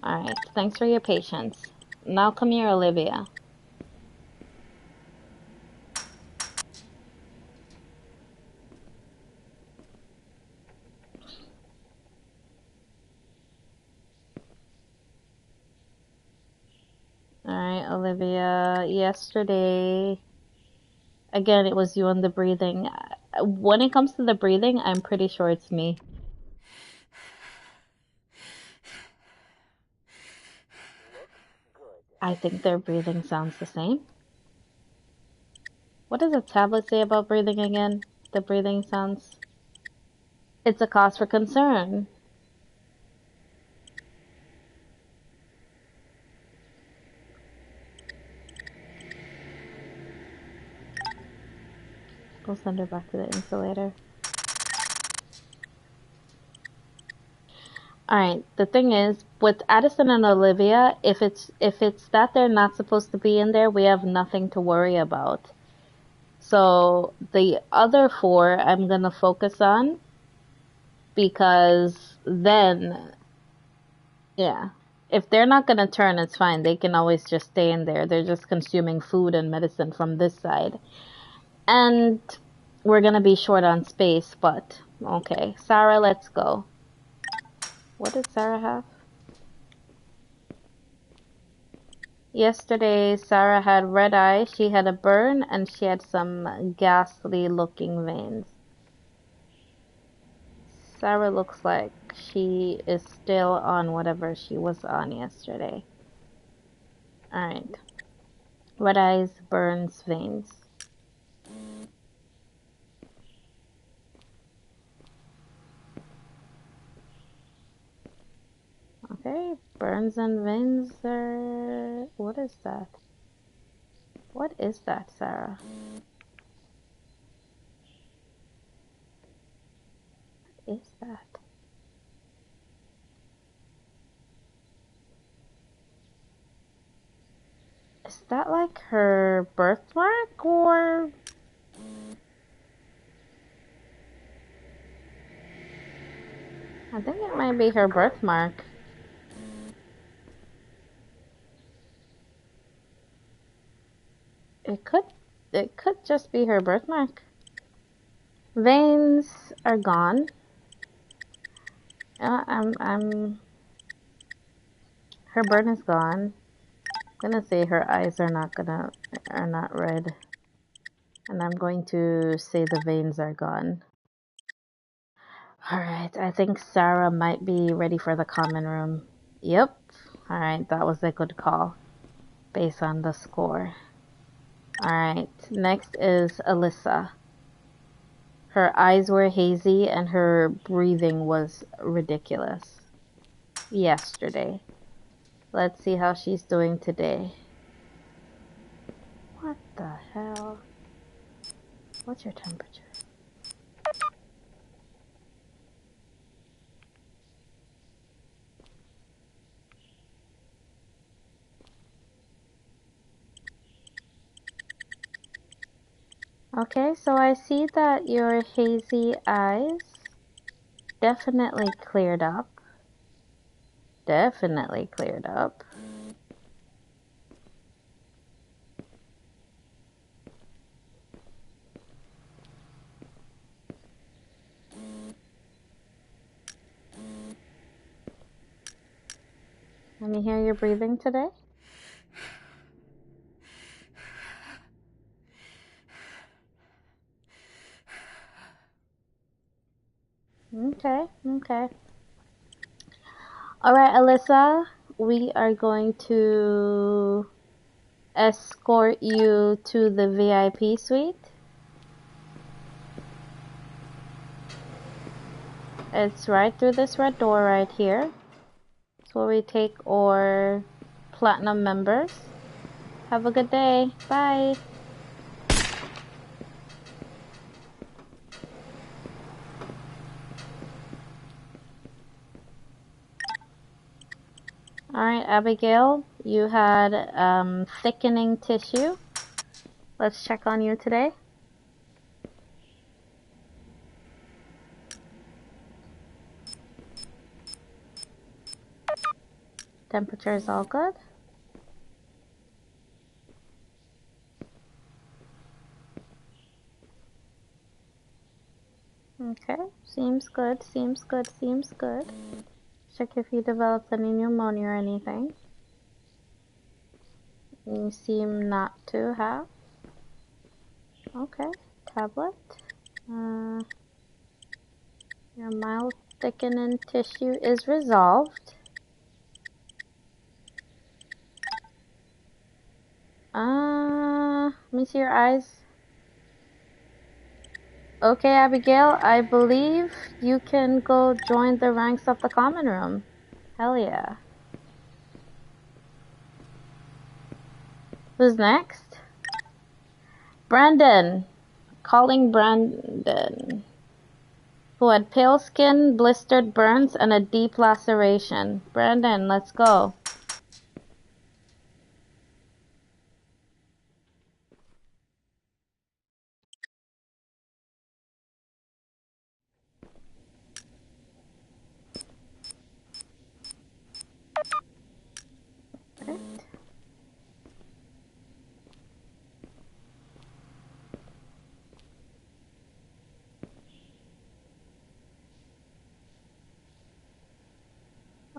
Alright, thanks for your patience. Now come here, Olivia. Alright, Olivia, yesterday... Again, it was you on the breathing. When it comes to the breathing, I'm pretty sure it's me. I think their breathing sounds the same. What does the tablet say about breathing again? The breathing sounds... It's a cause for concern. We'll send her back to the insulator. Alright, the thing is, with Addison and Olivia, if it's that they're not supposed to be in there, we have nothing to worry about. So, the other four I'm gonna focus on, because then, yeah, if they're not gonna turn, it's fine. They can always just stay in there. They're just consuming food and medicine from this side. And we're gonna be short on space, but okay. Sarah, let's go. What did Sarah have? Yesterday, Sarah had red eye, she had a burn, and she had some ghastly looking veins. Sarah looks like she is still on whatever she was on yesterday. Alright. Red eyes, burns, veins. Okay, burns and veins are... What is that? What is that, Sarah? What is that? Is that like her birthmark or? I think it might be her birthmark. It could just be her birthmark. Veins are gone. Her burn is gone. I'm gonna say her eyes are not red. And I'm going to say the veins are gone. Alright, I think Sarah might be ready for the common room. Yep. Alright, that was a good call. Based on the score. Alright, next is Alyssa. Her eyes were hazy and her breathing was ridiculous. Yesterday. Let's see how she's doing today. What the hell? What's your temperature? Okay, so I see that your hazy eyes definitely cleared up. Definitely cleared up. Let me hear your breathing today. Okay, okay. Alright, Alyssa, we are going to escort you to the VIP suite. It's right through this red door right here. It's where we take our platinum members. Have a good day. Bye. Alright, Abigail, you had thickening tissue. Let's check on you today. Temperature is all good. Okay, seems good, seems good, seems good. Check if you developed any pneumonia or anything. You seem not to have. Okay, tablet. Your mild thickening tissue is resolved. Let me see your eyes. Okay, Abigail, I believe you can go join the ranks of the common room. Hell yeah. Who's next? Brandon. Calling Brandon. Who had pale skin, blistered burns, and a deep laceration. Brandon, let's go. Right.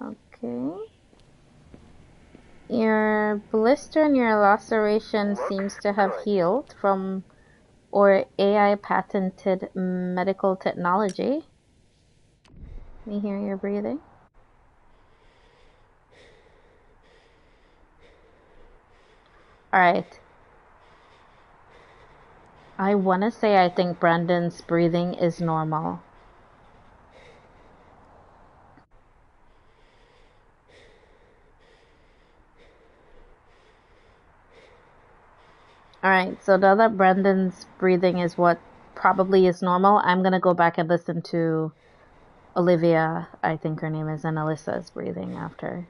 Okay. Your blister and your laceration seems to have healed from or AI patented medical technology. Let me hear your breathing. Alright. I want to say I think Brandon's breathing is normal. Alright, so now that Brandon's breathing is what probably is normal, I'm gonna go back and listen to Olivia, I think her name is, and Alyssa's breathing after.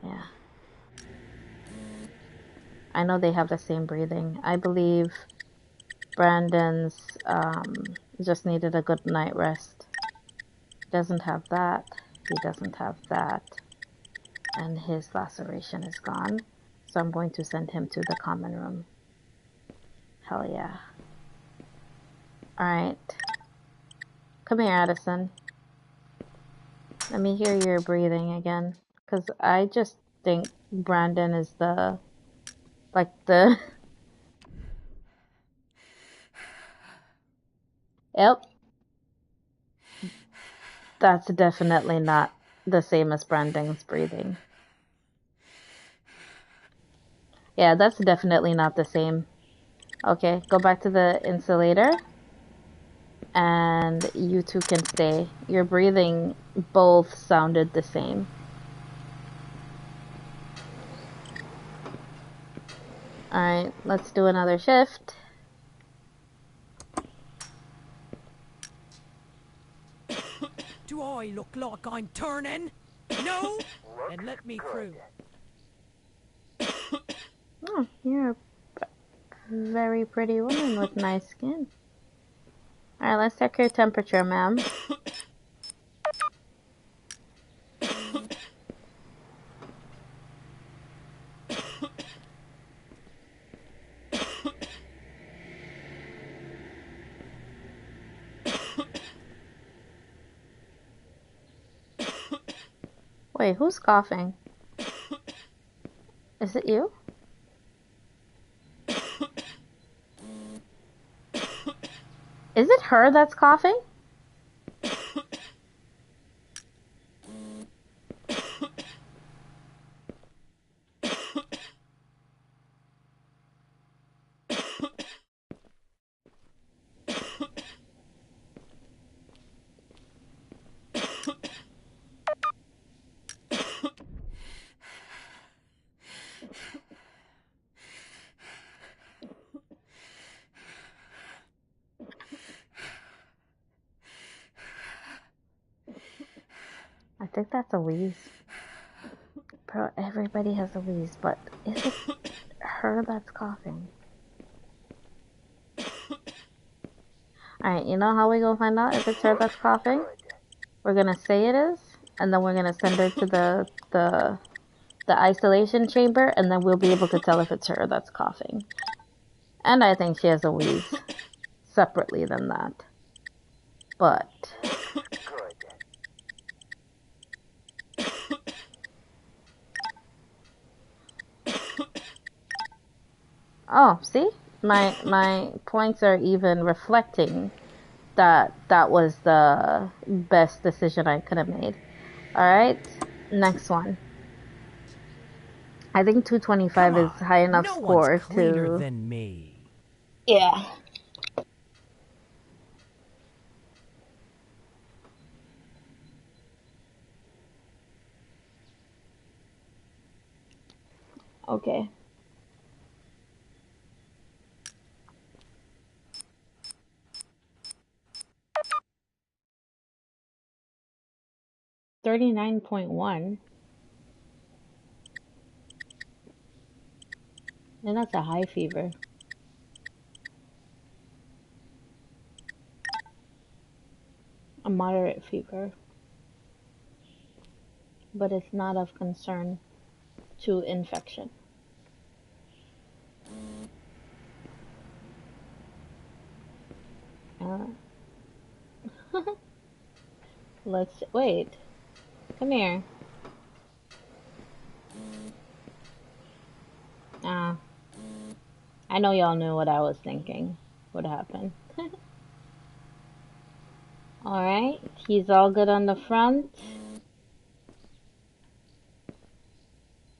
Yeah. I know they have the same breathing. I believe Brandon's just needed a good night rest. He doesn't have that. He doesn't have that. And his laceration is gone. So I'm going to send him to the common room. Hell yeah. Alright. Come here, Addison. Let me hear your breathing again. Because I just think Brandon is the... like the... Yep. That's definitely not the same as Brandon's breathing. Yeah, that's definitely not the same. Okay, go back to the insulator. And you two can stay. Your breathing both sounded the same. Alright, let's do another shift. Do I look like I'm turning? No? Then let me through. Oh, you're a very pretty woman with nice skin. Alright, let's check your temperature, ma'am. Wait, who's coughing? Is it you? Is it her that's coughing? I think that's a wheeze. Bro, everybody has a wheeze, but is it her that's coughing? Alright, you know how we gonna find out if it's her that's coughing? We're gonna say it is, and then we're gonna send her to the isolation chamber, and then we'll be able to tell if it's her that's coughing. And I think she has a wheeze separately than that. But oh, see? My points are even reflecting that that was the best decision I could have made. Alright, next one. I think 225 is high enough no score one's cleaner to... than me. Yeah. Okay. $39.1. And that's a high fever. A moderate fever. But it's not of concern to infection. Let's wait. Come here. I know y'all knew what I was thinking would happen. Alright, he's all good on the front.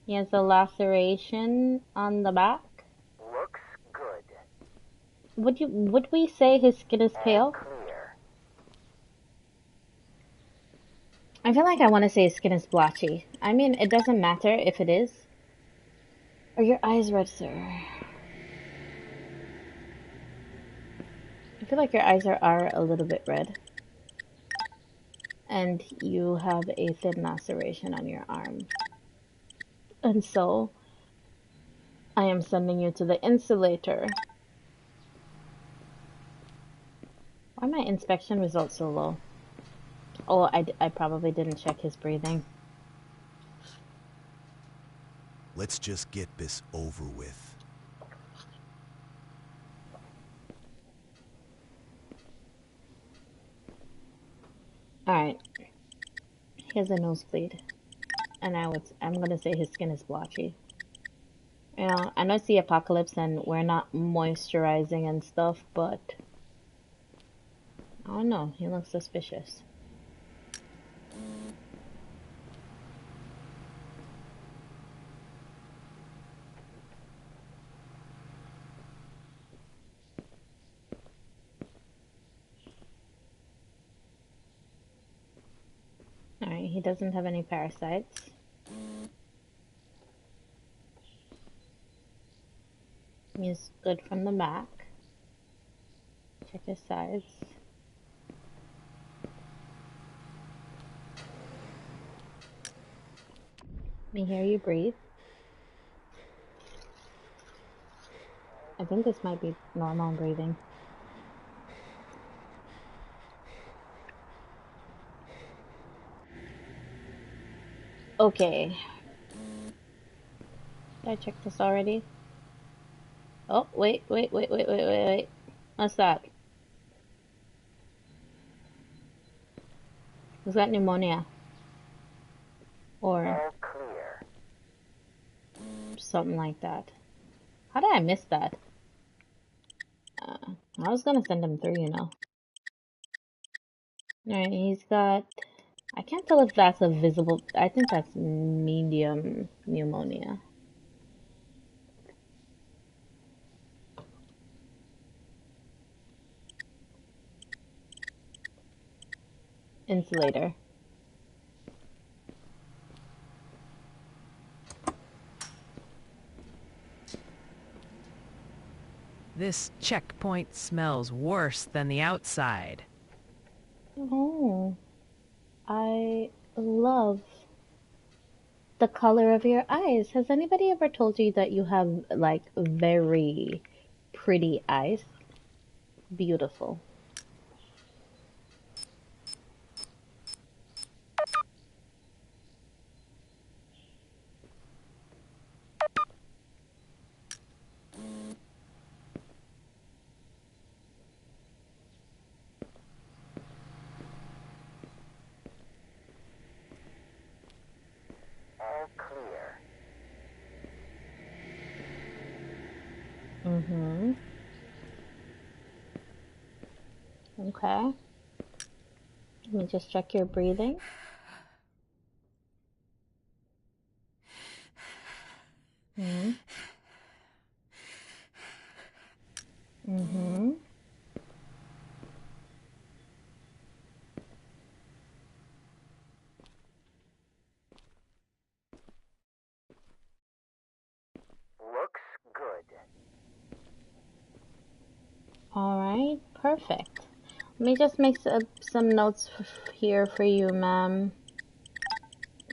He has a laceration on the back. Looks good. Would we say his skin is pale? Clear. I feel like I want to say his skin is blotchy. I mean, it doesn't matter if it is. Are your eyes red, sir? I feel like your eyes are a little bit red. And you have a thin laceration on your arm. And so, I am sending you to the insulator. Why are my inspection results so low? Oh, I probably didn't check his breathing. Let's just get this over with. Alright. He has a nosebleed. And I'm gonna say his skin is blotchy. You know, I know it's the apocalypse and we're not moisturizing and stuff, but I don't know, he looks suspicious. Alright, he doesn't have any parasites. He's good from the back. Check his sides. Let me hear you breathe. I think this might be normal breathing. Okay. Did I check this already? Oh, wait. What's that? Was that pneumonia? Or All clear. something like that. How did I miss that? I was gonna send him through, you know. Alright, he's got... I can't tell if that's a visible... I think that's medium pneumonia. Insulator. This checkpoint smells worse than the outside. Oh, I love the color of your eyes. Has anybody ever told you that you have, like, very pretty eyes? Beautiful. All clear. Mm-hmm. Okay. Let me just check your breathing. Mm-hmm. Mm-hmm. Looks good. Alright, perfect. Let me just make some notes here for you, ma'am.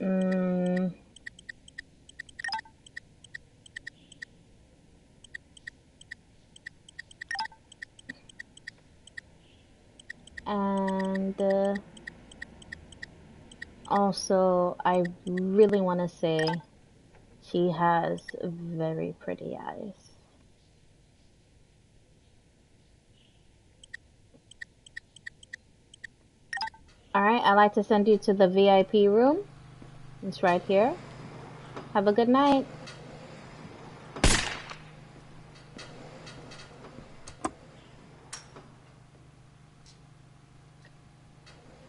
And also, I really want to say she has very pretty eyes. Alright, I'd like to send you to the VIP room. It's right here. Have a good night.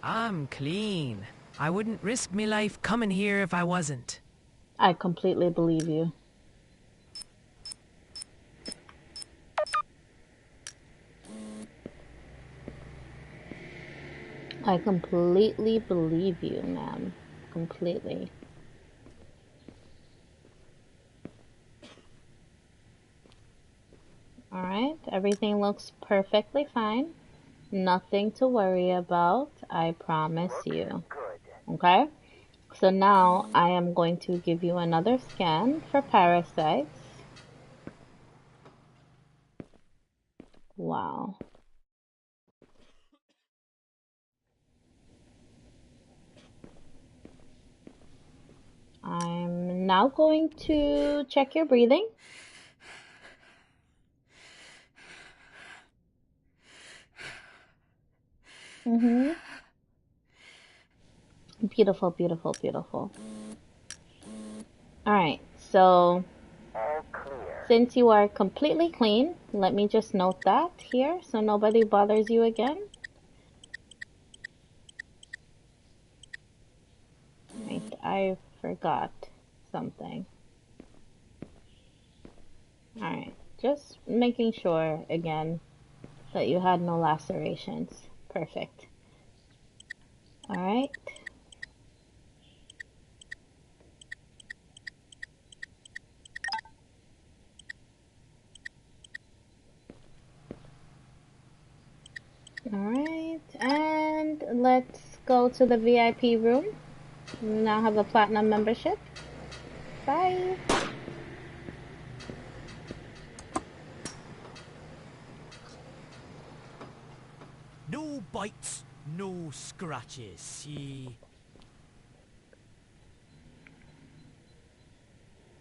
I'm clean. I wouldn't risk me life coming here if I wasn't. I completely believe you. I completely believe you, ma'am. Completely. Alright, everything looks perfectly fine. Nothing to worry about, I promise you. Good. Okay? So now I am going to give you another scan for parasites. Wow. I'm now going to check your breathing. Mm-hmm. Beautiful, beautiful, beautiful. Alright, so All clear. since you are completely clean, let me just note that here so nobody bothers you again. Right, I forgot something. Alright, just making sure again that you had no lacerations. Perfect. Alright. Alright, and let's go to the VIP room. You now have a platinum membership. Bye. No bites, no scratches, see?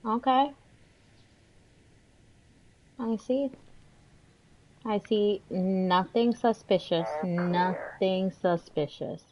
Okay. I see. I see nothing suspicious. All clear. Nothing suspicious.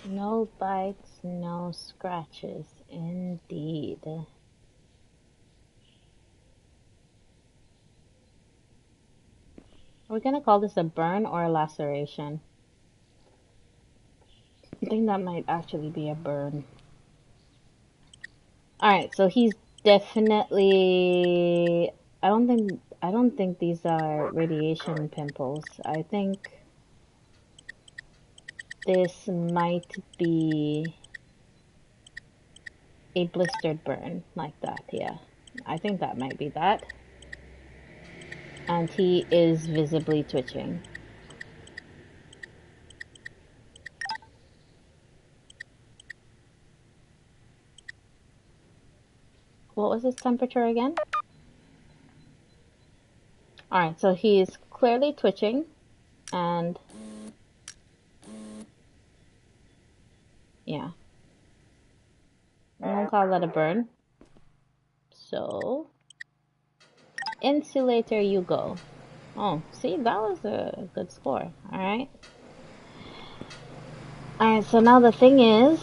No bites, no scratches. Indeed. Are we gonna call this a burn or a laceration? I think that might actually be a burn. Alright, so he's definitely... I don't think these are radiation pimples. I think this might be a blistered burn like that, yeah. I think that might be that. And he is visibly twitching. What was his temperature again? Alright, so he's clearly twitching, and yeah. I won't call that a burn. So, insulator you go. Oh, see, that was a good score. Alright. Alright, so now the thing is,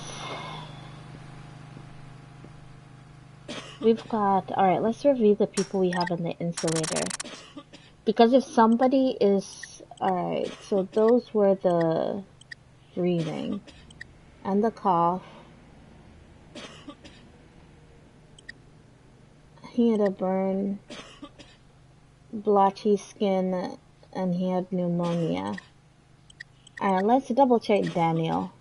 we've got... Alright, let's review the people we have in the insulator. Because if somebody is... Alright, so those were the breathing and the cough. He had a burn, blotchy skin, and he had pneumonia. Alright, let's double check Daniel.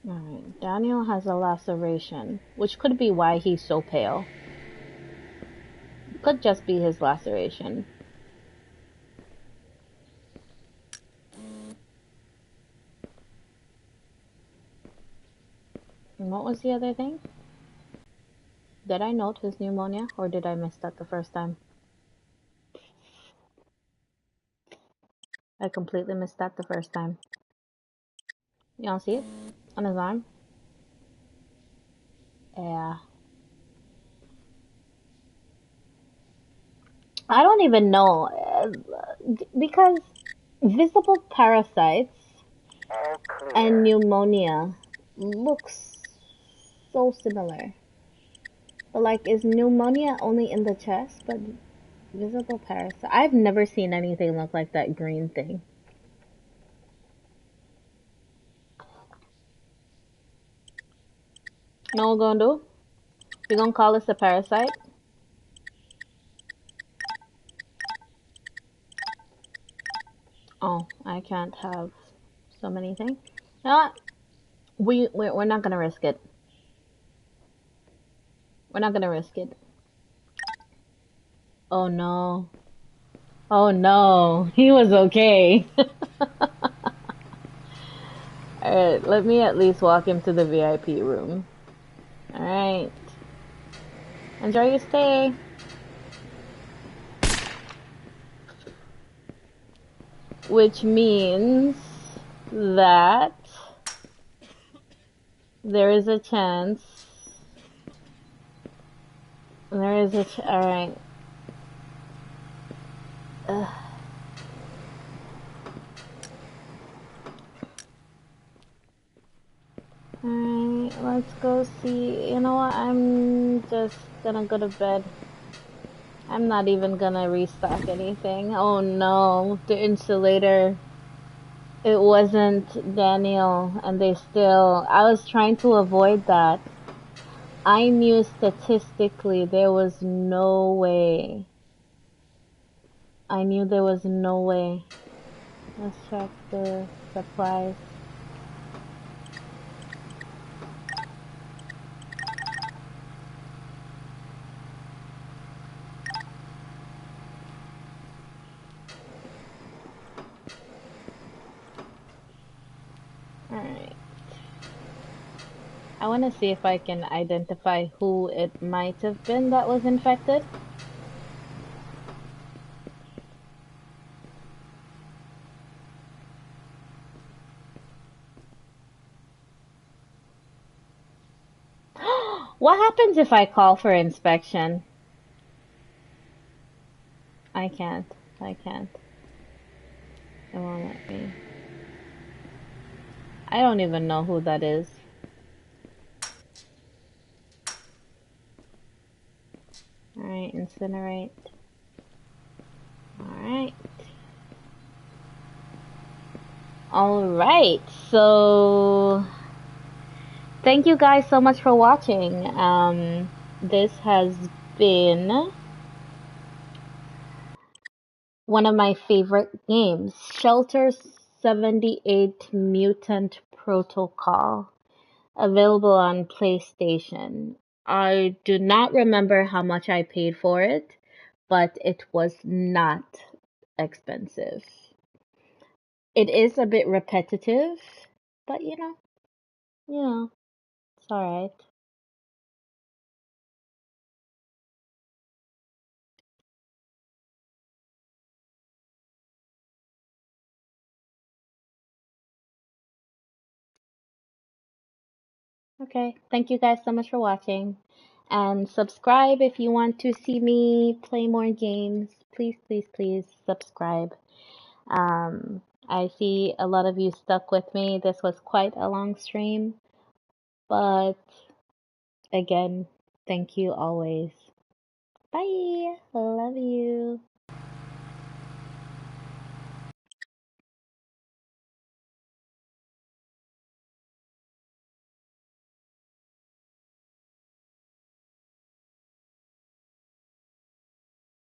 Alright, Daniel has a laceration, which could be why he's so pale. Could just be his laceration. And what was the other thing? Did I note his pneumonia, or did I miss that the first time? I completely missed that the first time. Y'all see it? On his arm? Yeah. I don't even know. Because Visible parasites All clear. and pneumonia looks so similar. But like, is pneumonia only in the chest? But visible parasite. I've never seen anything look like that green thing. You know what we're gonna do? We're gonna call this a parasite. Oh, I can't have so many things. You know what? We're not gonna risk it. We're not gonna risk it. Oh no. Oh no. He was okay. Alright, let me at least walk him to the VIP room. Alright. Enjoy your stay. Which means that there is a chance. There is a alright. Alright, let's go see. You know what? I'm just gonna go to bed. I'm not even gonna restock anything. Oh no, the insulator. It wasn't Daniel, and they still. I was trying to avoid that. I knew statistically there was no way. I knew there was no way. Let's check the supplies. Alright. I want to see if I can identify who it might have been that was infected. What happens if I call for inspection? I can't. I can't. It won't let me. I don't even know who that is. Alright, incinerate. Alright. Alright, so thank you guys so much for watching. This has been one of my favorite games, Shelter 78 Mutant Protocol, available on PlayStation. I do not remember how much I paid for it, but it was not expensive. It is a bit repetitive, but it's alright. Okay, thank you guys so much for watching. And subscribe if you want to see me play more games. Please, please, please subscribe. I see a lot of you stuck with me. This was quite a long stream, but again, thank you always. Bye. Love you.